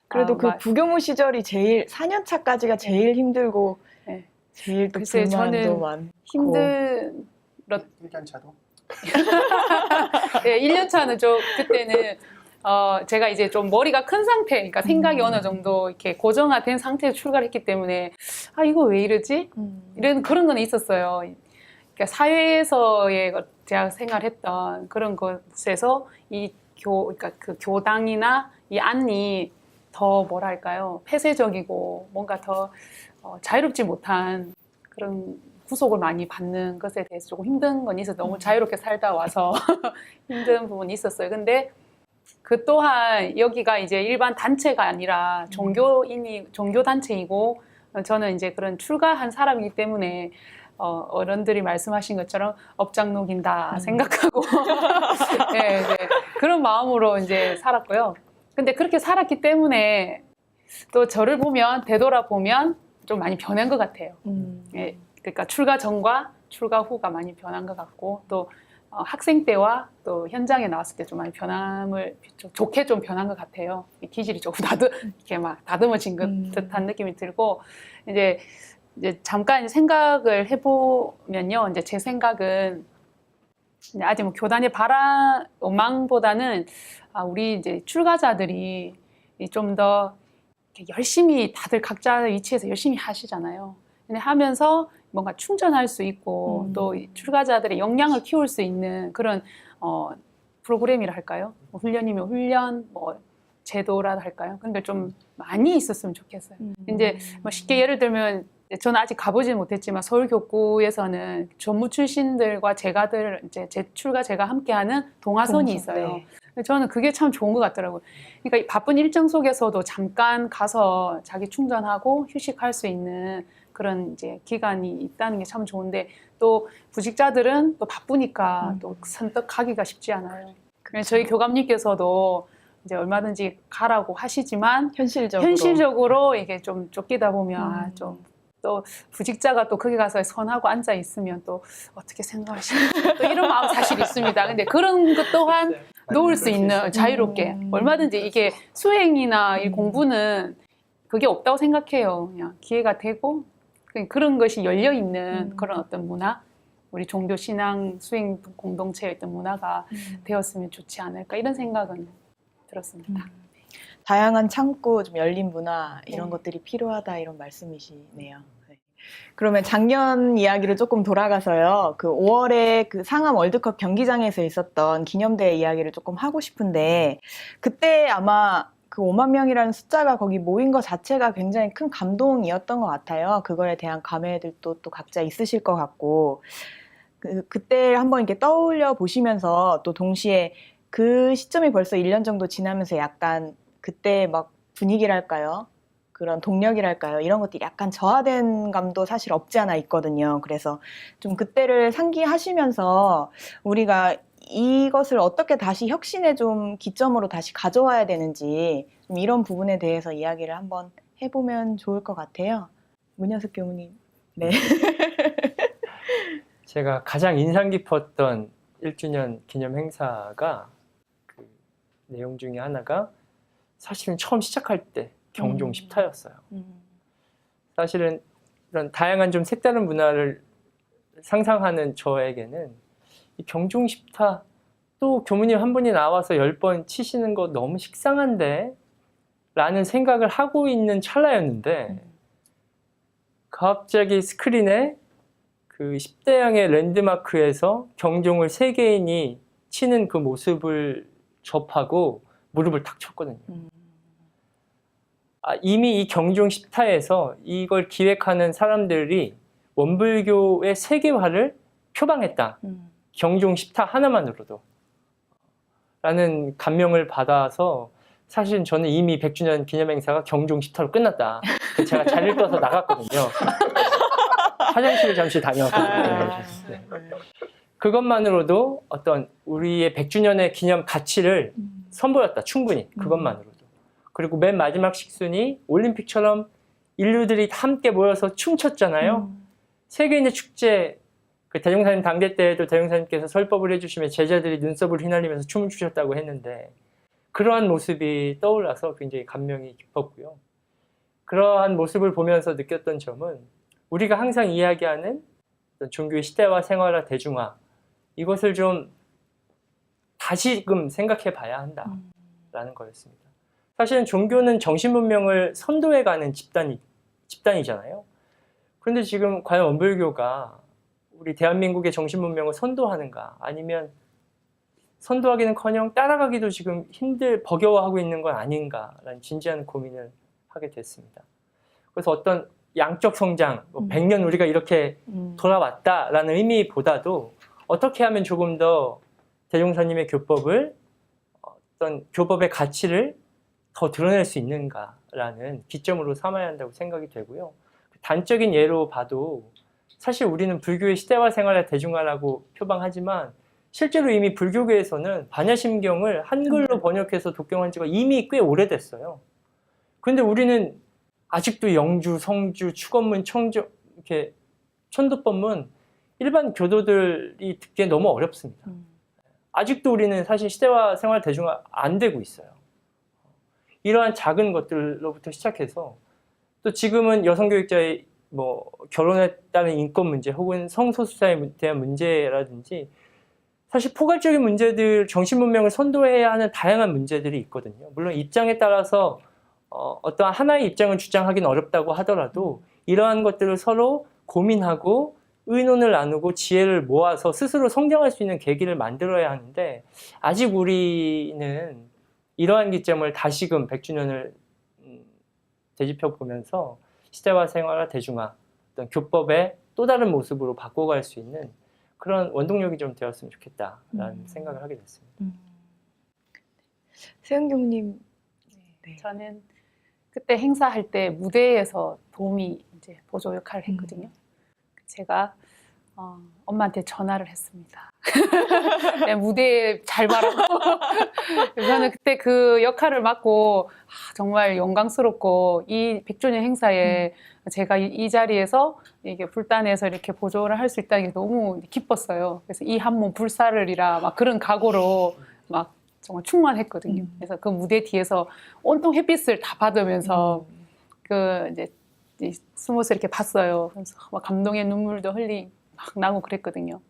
그래도 그 부교무 시절이 제일 4년 차까지가 제일 힘들고 네. 제일 또 글쎄, 불만도 저는 많고 힘든 1년 차도? 네, 1년 차는 좀 그때는 제가 이제 좀 머리가 큰 상태, 그러니까 생각이 어느 정도 이렇게 고정화된 상태에서 출가를 했기 때문에 이거 왜 이러지? 이런 그런 건 있었어요. 그러니까 사회에서의 제가 생활했던 그런 것에서 그러니까 그 교당이나 이 안이 더 뭐랄까요, 폐쇄적이고 뭔가 더 자유롭지 못한 그런 구속을 많이 받는 것에 대해서 조금 힘든 건 있어서 너무 자유롭게 살다 와서 힘든 부분이 있었어요. 근데 그 또한 여기가 이제 일반 단체가 아니라 종교 단체이고 저는 이제 그런 출가한 사람이기 때문에 어른들이 말씀하신 것처럼 업장 녹인다 생각하고 네, 그런 마음으로 이제 살았고요. 근데 그렇게 살았기 때문에 또 저를 보면 되돌아보면 좀 많이 변한 것 같아요. 예, 그러니까 출가 전과 출가 후가 많이 변한 것 같고 또 학생 때와 또 현장에 나왔을 때 좀 많이 변함을 좀 좋게 좀 변한 것 같아요. 기질이 조금 이렇게 막 다듬어진 듯한 느낌이 들고 이제 잠깐 생각을 해보면요, 이제 제 생각은 아직 뭐 교단의 원망보다는 우리 이제 출가자들이 좀 더 열심히 다들 각자 위치에서 열심히 하시잖아요. 근데 하면서 뭔가 충전할 수 있고 또 출가자들의 역량을 키울 수 있는 그런 프로그램이라 할까요? 뭐 훈련이면 훈련, 뭐 제도라 할까요? 그러니까 좀 많이 있었으면 좋겠어요. 이제 뭐 쉽게 예를 들면 저는 아직 가보지는 못했지만 서울교구에서는 전무 출신들과 이제 제출과 제가 함께하는 동아선이 있어요. 네. 저는 그게 참 좋은 것 같더라고요. 그러니까 바쁜 일정 속에서도 잠깐 가서 자기 충전하고 휴식할 수 있는 그런 이제 기간이 있다는 게 참 좋은데 또 부직자들은 또 바쁘니까 또 선뜻 가기가 쉽지 않아요. 그래서 저희 교감님께서도 이제 얼마든지 가라고 하시지만 현실적으로 이게 좀 쫓기다 보면 좀 또 부직자가 또 거기 가서 선하고 앉아 있으면 또 어떻게 생각하시는지 또 이런 마음 사실 있습니다. 근데 그런 것 또한 놓을 수 있는 자유롭게 얼마든지 이게 수행이나 이 공부는 그게 없다고 생각해요. 그냥 기회가 되고 그런 것이 열려 있는 그런 어떤 문화, 우리 종교 신앙 수행 공동체의 어떤 문화가 되었으면 좋지 않을까 이런 생각은 들었습니다. 다양한 창구, 좀 열린 문화 이런 것들이 필요하다 이런 말씀이시네요. 네. 그러면 작년 이야기로 조금 돌아가서요. 그 5월에 그 상암 월드컵 경기장에서 있었던 기념대회 이야기를 조금 하고 싶은데 그때 아마 그 그 5만 명이라는 숫자가 거기 모인 것 자체가 굉장히 큰 감동이었던 것 같아요. 그거에 대한 감회들도 또 각자 있으실 것 같고, 그때 한번 이렇게 떠올려 보시면서 또 동시에 그 시점이 벌써 1년 정도 지나면서 약간 그때 막 분위기랄까요? 그런 동력이랄까요? 이런 것들이 약간 저하된 감도 사실 없지 않아 있거든요. 그래서 좀 그때를 상기하시면서 우리가 이것을 어떻게 다시 혁신의 좀 기점으로 다시 가져와야 되는지 좀 이런 부분에 대해서 이야기를 한번 해보면 좋을 것 같아요. 문현석 교무님. 네. 제가 가장 인상 깊었던 1주년 기념 행사가 그 내용 중에 하나가 사실은 처음 시작할 때 경종 10타였어요. 사실은 이런 다양한 좀 색다른 문화를 상상하는 저에게는 이 경종 10타 또 교무님 한 분이 나와서 10번 치시는 거 너무 식상한데 라는 생각을 하고 있는 찰나였는데 갑자기 스크린에 그 10대양의 랜드마크에서 경종을 3개인이 치는 그 모습을 접하고 무릎을 탁 쳤거든요. 이미 이 경종 10타에서 이걸 기획하는 사람들이 원불교의 세계화를 표방했다. 경종 10타 하나만으로도. 라는 감명을 받아서 사실 저는 이미 100주년 기념행사가 경종 10타로 끝났다. 제가 자리를 떠서 나갔거든요. 화장실을 잠시 다녀왔거든요. 네. 그것만으로도 어떤 우리의 100주년의 기념 가치를 선보였다. 충분히. 그것만으로도. 그리고 맨 마지막 식순이 올림픽처럼 인류들이 함께 모여서 춤췄잖아요. 세계인의 축제, 그 대종사님 당대 때에도 대종사님께서 설법을 해주시면 제자들이 눈썹을 휘날리면서 춤을 추셨다고 했는데 그러한 모습이 떠올라서 굉장히 감명이 깊었고요. 그러한 모습을 보면서 느꼈던 점은 우리가 항상 이야기하는 종교의 시대화, 생활화, 대중화 이것을 좀 다시금 생각해 봐야 한다라는 거였습니다. 사실은 종교는 정신문명을 선도해가는 집단이잖아요. 그런데 지금 과연 원불교가 우리 대한민국의 정신문명을 선도하는가 아니면 선도하기는커녕 따라가기도 지금 버겨워하고 있는 건 아닌가라는 진지한 고민을 하게 됐습니다. 그래서 어떤 양적 성장, 100년 우리가 이렇게 돌아왔다라는 의미보다도 어떻게 하면 조금 더 대종사님의 교법을 어떤 교법의 가치를 더 드러낼 수 있는가라는 기점으로 삼아야 한다고 생각이 되고요. 단적인 예로 봐도 사실 우리는 불교의 시대화 생활의 대중화라고 표방하지만 실제로 이미 불교계에서는 반야심경을 한글로 번역해서 독경한 지가 이미 꽤 오래됐어요. 그런데 우리는 아직도 영주, 성주, 축원문, 청주, 이렇게 천도법문 일반 교도들이 듣기에 너무 어렵습니다. 아직도 우리는 사실 시대화 생활 대중화 안 되고 있어요. 이러한 작은 것들로부터 시작해서 또 지금은 여성교육자의 결혼에 따른 인권 문제 혹은 성소수자에 대한 문제라든지 사실 포괄적인 문제들, 정신문명을 선도해야 하는 다양한 문제들이 있거든요. 물론 입장에 따라서 어떠한 하나의 입장을 주장하기는 어렵다고 하더라도 이러한 것들을 서로 고민하고 의논을 나누고 지혜를 모아서 스스로 성장할 수 있는 계기를 만들어야 하는데 아직 우리는 이러한 기점을 다시금 100주년을 되짚어 보면서 시대화, 생활화, 대중화, 어떤 교법의 또 다른 모습으로 바꿔갈 수 있는 그런 원동력이 좀 되었으면 좋겠다라는 생각을 하게 됐습니다. 세영 교무님. 네. 저는 그때 행사할 때 무대에서 도우미 이제 보조 역할을 했거든요. 제가 엄마한테 전화를 했습니다. 내 무대에 잘 봐라고. 저는 그때 그 역할을 맡고 정말 영광스럽고 이 100주년 행사에 제가 이 자리에서 이게 불단에서 이렇게 보조를 할 수 있다는 게 너무 기뻤어요. 그래서 이 한 몸 불사르리라 막 그런 각오로 막 정말 충만했거든요. 그래서 그 무대 뒤에서 온통 햇빛을 다 받으면서 그 이제 숨어서 이렇게 봤어요. 그래서 막 감동의 눈물도 막 나고 그랬거든요.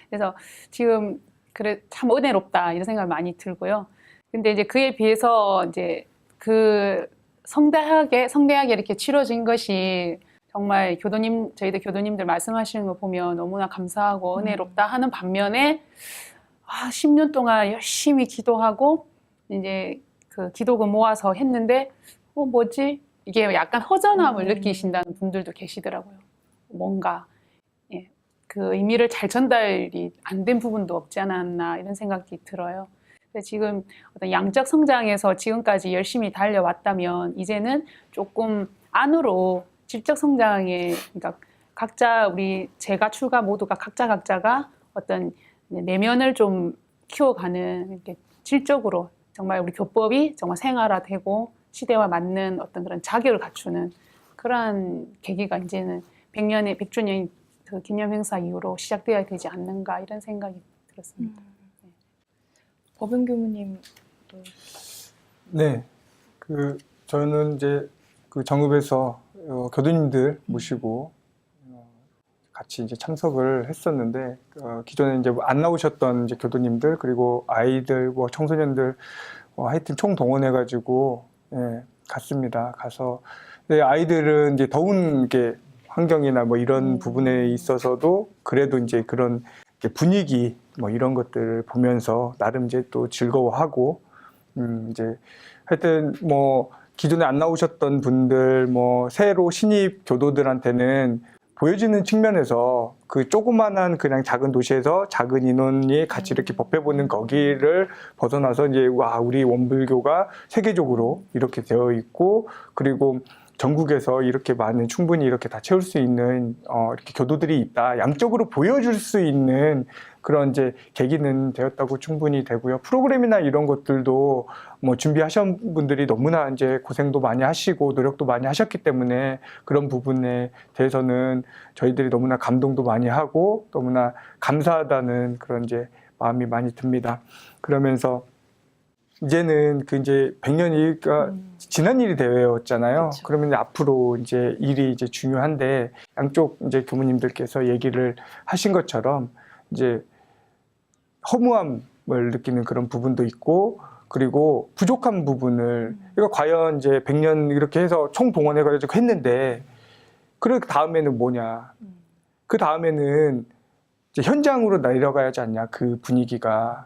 그래서 지금 그래 참 은혜롭다 이런 생각을 많이 들고요. 근데 이제 그에 비해서 이제 그 성대하게 이렇게 치러진 것이 정말 저희들 교도님들 말씀하시는 거 보면 너무나 감사하고 은혜롭다 하는 반면에 10년 동안 열심히 기도하고 이제 그 기도금 모아서 했는데 뭐지? 이게 약간 허전함을 느끼신다는 분들도 계시더라고요. 뭔가 그 의미를 잘 전달이 안 된 부분도 없지 않았나 이런 생각이 들어요. 지금 어떤 양적 성장에서 지금까지 열심히 달려왔다면 이제는 조금 안으로 질적 성장에, 그러니까 각자 제가 출가 모두가 각자가 어떤 내면을 좀 키워가는, 이렇게 질적으로 정말 우리 교법이 정말 생활화되고 시대와 맞는 어떤 그런 자격을 갖추는 그러한 계기가 이제는 100주년 그 기념 행사 이후로 시작되어야 되지 않는가 이런 생각이 들었습니다. 법은 교무님도 네, 저는 이제 그 정읍에서 교도님들 모시고 같이 이제 참석을 했었는데 기존에 이제 안 나오셨던 이제 교도님들 그리고 아이들 뭐 청소년들 하여튼 총 동원해가지고 갔습니다. 가서 아이들은 이제 더운 게 환경이나 뭐 이런 부분에 있어서도 그래도 이제 그런 분위기 뭐 이런 것들을 보면서 나름 이제 또 즐거워하고 이제 하여튼 뭐 기존에 안 나오셨던 분들 뭐 새로 신입 교도들한테는 보여지는 측면에서 그 조그만한 그냥 작은 도시에서 작은 인원이 같이 이렇게 법회보는 거기를 벗어나서 이제 와 우리 원불교가 세계적으로 이렇게 되어 있고 그리고 전국에서 이렇게 많은 충분히 이렇게 다 채울 수 있는 이렇게 교도들이 있다. 양적으로 보여줄 수 있는 그런 이제 계기는 되었다고 충분히 되고요. 프로그램이나 이런 것들도 뭐 준비하신 분들이 너무나 이제 고생도 많이 하시고 노력도 많이 하셨기 때문에 그런 부분에 대해서는 저희들이 너무나 감동도 많이 하고 너무나 감사하다는 그런 이제 마음이 많이 듭니다. 그러면서 이제는 그 이제 100년이 지난 일이 되었잖아요. 그쵸. 그러면 앞으로 이제 일이 이제 중요한데 양쪽 이제 교무님들께서 얘기를 하신 것처럼 이제 허무함을 느끼는 그런 부분도 있고 그리고 부족한 부분을 이거 과연 이제 100년 이렇게 해서 총 동원해가지고 했는데 그 다음에는 뭐냐? 그 다음에는 이제 현장으로 내려가야 하지 않냐? 그 분위기가.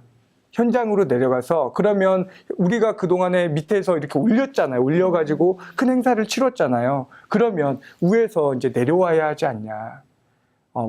현장으로 내려가서 그러면 우리가 그동안에 밑에서 이렇게 올렸잖아요. 올려가지고 큰 행사를 치렀잖아요. 그러면 위에서 이제 내려와야 하지 않냐.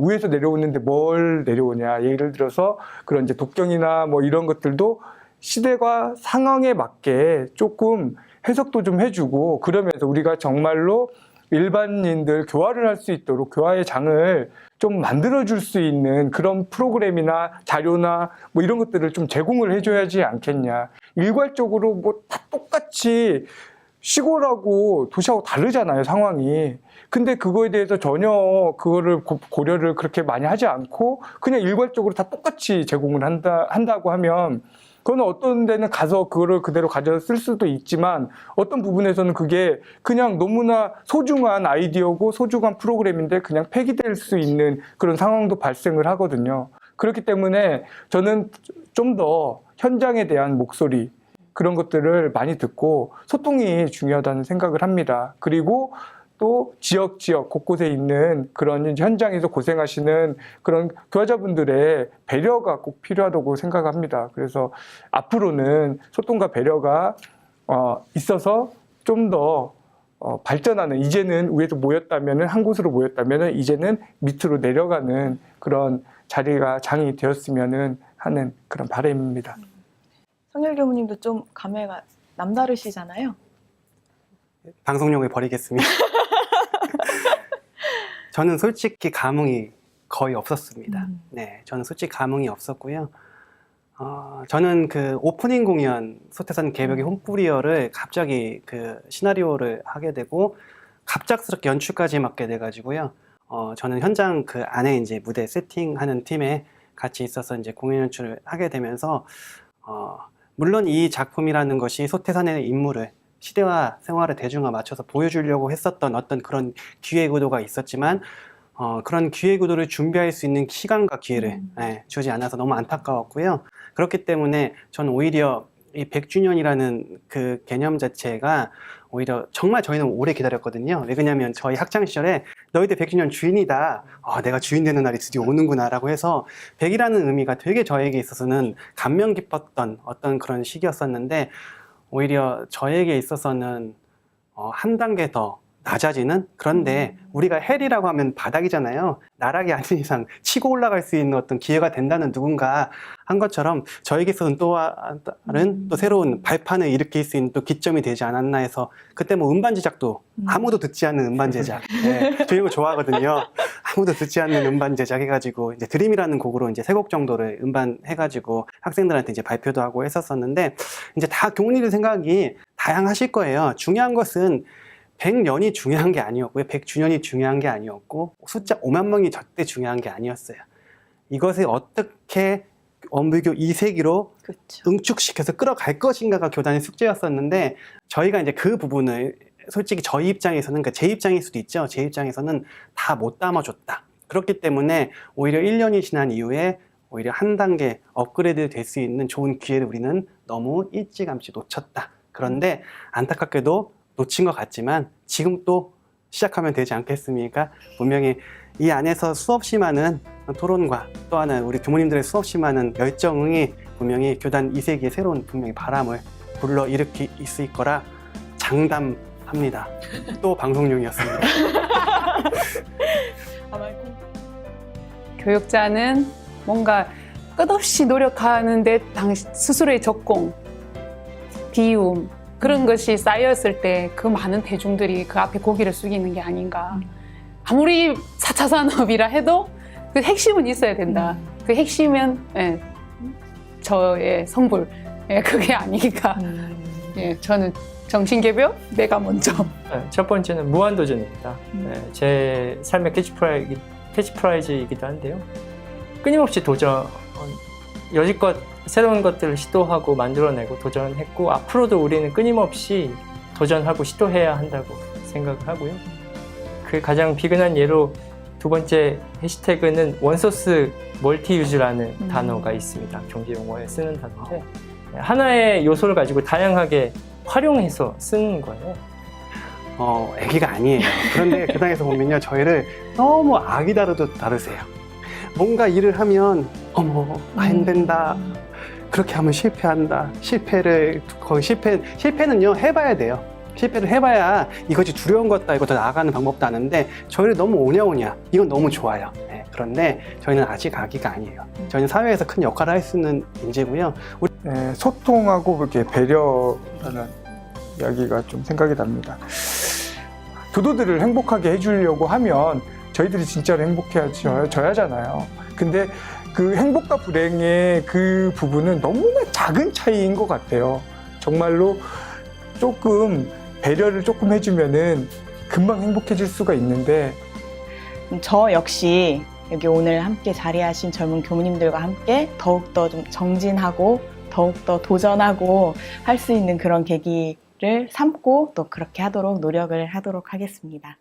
위에서 내려오는데 뭘 내려오냐. 예를 들어서 그런 이제 독경이나 뭐 이런 것들도 시대와 상황에 맞게 조금 해석도 좀 해주고 그러면서 우리가 정말로 일반인들 교화를 할 수 있도록 교화의 장을 좀 만들어줄 수 있는 그런 프로그램이나 자료나 뭐 이런 것들을 좀 제공을 해줘야지 않겠냐. 일괄적으로 뭐 다 똑같이 시골하고 도시하고 다르잖아요, 상황이. 근데 그거에 대해서 전혀 그거를 고려를 그렇게 많이 하지 않고 그냥 일괄적으로 다 똑같이 제공을 한다고 하면 그거는 어떤 데는 가서 그거를 그대로 가져 쓸 수도 있지만 어떤 부분에서는 그게 그냥 너무나 소중한 아이디어고 소중한 프로그램인데 그냥 폐기될 수 있는 그런 상황도 발생을 하거든요. 그렇기 때문에 저는 좀 더 현장에 대한 목소리 그런 것들을 많이 듣고 소통이 중요하다는 생각을 합니다. 그리고 또 지역 곳곳에 있는 그런 현장에서 고생하시는 그런 교화자분들의 배려가 꼭 필요하다고 생각합니다. 그래서 앞으로는 소통과 배려가 있어서 좀 더 발전하는 이제는 위에서 모였다면은 한 곳으로 모였다면은 이제는 밑으로 내려가는 그런 장이 되었으면은 하는 그런 바람입니다. 성열 교무님도 좀 감회가 남다르시잖아요. 방송용을 버리겠습니다. 저는 솔직히 감흥이 거의 없었습니다. 네, 저는 솔직히 감흥이 없었고요. 저는 그 오프닝 공연 소태산 개벽의 홈프리어를 갑자기 그 시나리오를 하게 되고 갑작스럽게 연출까지 맡게 돼가지고요. 저는 현장 그 안에 이제 무대 세팅하는 팀에 같이 있어서 이제 공연 연출을 하게 되면서 물론 이 작품이라는 것이 소태산의 인물을 시대와 생활을 대중화 맞춰서 보여주려고 했었던 어떤 그런 기획 의도가 있었지만 그런 기획 의도를 준비할 수 있는 시간과 기회를 주지 않아서 너무 안타까웠고요. 그렇기 때문에 저는 오히려 이 100주년이라는 그 개념 자체가 오히려 정말 저희는 오래 기다렸거든요. 왜 그러냐면 저희 학창시절에 너희들 100주년 주인이다. 내가 주인 되는 날이 드디어 오는구나 라고 해서 100이라는 의미가 되게 저에게 있어서는 감명 깊었던 어떤 그런 시기였었는데 오히려 저에게 있어서는 한 단계 더 낮아지는, 그런데 우리가 헬이라고 하면 바닥이잖아요. 나락이 아닌 이상 치고 올라갈 수 있는 어떤 기회가 된다는 누군가 한 것처럼 저에게서는 또 다른 또 새로운 발판을 일으킬 수 있는 또 기점이 되지 않았나 해서, 그때 뭐 음반 제작도 아무도 듣지 않는 음반 제작, 네, 저 이런 거 좋아하거든요. 아무도 듣지 않는 음반 제작 해가지고 이제 드림이라는 곡으로 이제 3곡 정도를 음반 해가지고 학생들한테 이제 발표도 하고 했었었는데, 이제 다 교무님들 생각이 다양하실 거예요. 중요한 것은 100년이 중요한 게 아니었고요. 100주년이 중요한 게 아니었고, 숫자 5만 명이 절대 중요한 게 아니었어요. 이것을 어떻게 원불교 2세기로 그렇죠. 응축시켜서 끌어갈 것인가가 교단의 숙제였었는데, 저희가 이제 그 부분을 솔직히 저희 입장에서는, 그러니까 제 입장일 수도 있죠. 제 입장에서는 다 못 담아줬다. 그렇기 때문에 오히려 1년이 지난 이후에 오히려 한 단계 업그레이드 될 수 있는 좋은 기회를 우리는 너무 일찌감치 놓쳤다. 그런데 안타깝게도 놓친 것 같지만 지금 또 시작하면 되지 않겠습니까? 분명히 이 안에서 수없이 많은 토론과 또 하나 우리 교무님들의 수없이 많은 열정이 분명히 교단 2세기의 새로운 분명히 바람을 불러일으킬 수 있을 거라 장담합니다. 또 방송용이었습니다. 교육자는 뭔가 끝없이 노력하는데 스스로의 적공, 비움, 그런 것이 쌓였을 때 그 많은 대중들이 그 앞에 고개를 숙이는 게 아닌가. 아무리 4차 산업이라 해도 그 핵심은 있어야 된다. 그 핵심은 저의 성불, 그게 아닌가. 저는 정신개벽, 내가 먼저. 첫 번째는 무한도전입니다. 제 삶의 캐치프라이즈이기도 한데요. 끊임없이 도전, 여지껏 새로운 것들을 시도하고 만들어내고 도전했고, 앞으로도 우리는 끊임없이 도전하고 시도해야 한다고 생각을 하고요. 그 가장 비근한 예로 두 번째 해시태그는 원소스 멀티유즈라는 단어가 있습니다. 경제 용어에 쓰는 단어인데, 하나의 요소를 가지고 다양하게 활용해서 쓰는 거예요. 애기가 아니에요. 그런데 교단에서 보면요, 저희를 너무 아기 다루세요. 뭔가 일을 하면 어머 안 된다. 그렇게 하면 실패한다. 실패는요 해봐야 돼요. 실패를 해봐야 이것이 두려운 것다, 이거 더 나아가는 방법도 아는데, 저희를 너무 오냐오냐, 이건 너무 좋아요. 네, 그런데 저희는 아직 아기가 아니에요. 저희는 사회에서 큰 역할을 할 수 있는 인재고요. 소통하고 그렇게 배려라는 이야기가 좀 생각이 납니다. 교도들을 행복하게 해주려고 하면 저희들이 진짜로 행복해져야 하잖아요. 근데 그 행복과 불행의 그 부분은 너무나 작은 차이인 것 같아요. 정말로 조금 배려를 조금 해주면은 금방 행복해질 수가 있는데, 저 역시 여기 오늘 함께 자리하신 젊은 교무님들과 함께 더욱더 좀 정진하고 더욱더 도전하고 할 수 있는 그런 계기를 삼고 또 그렇게 하도록 노력을 하도록 하겠습니다.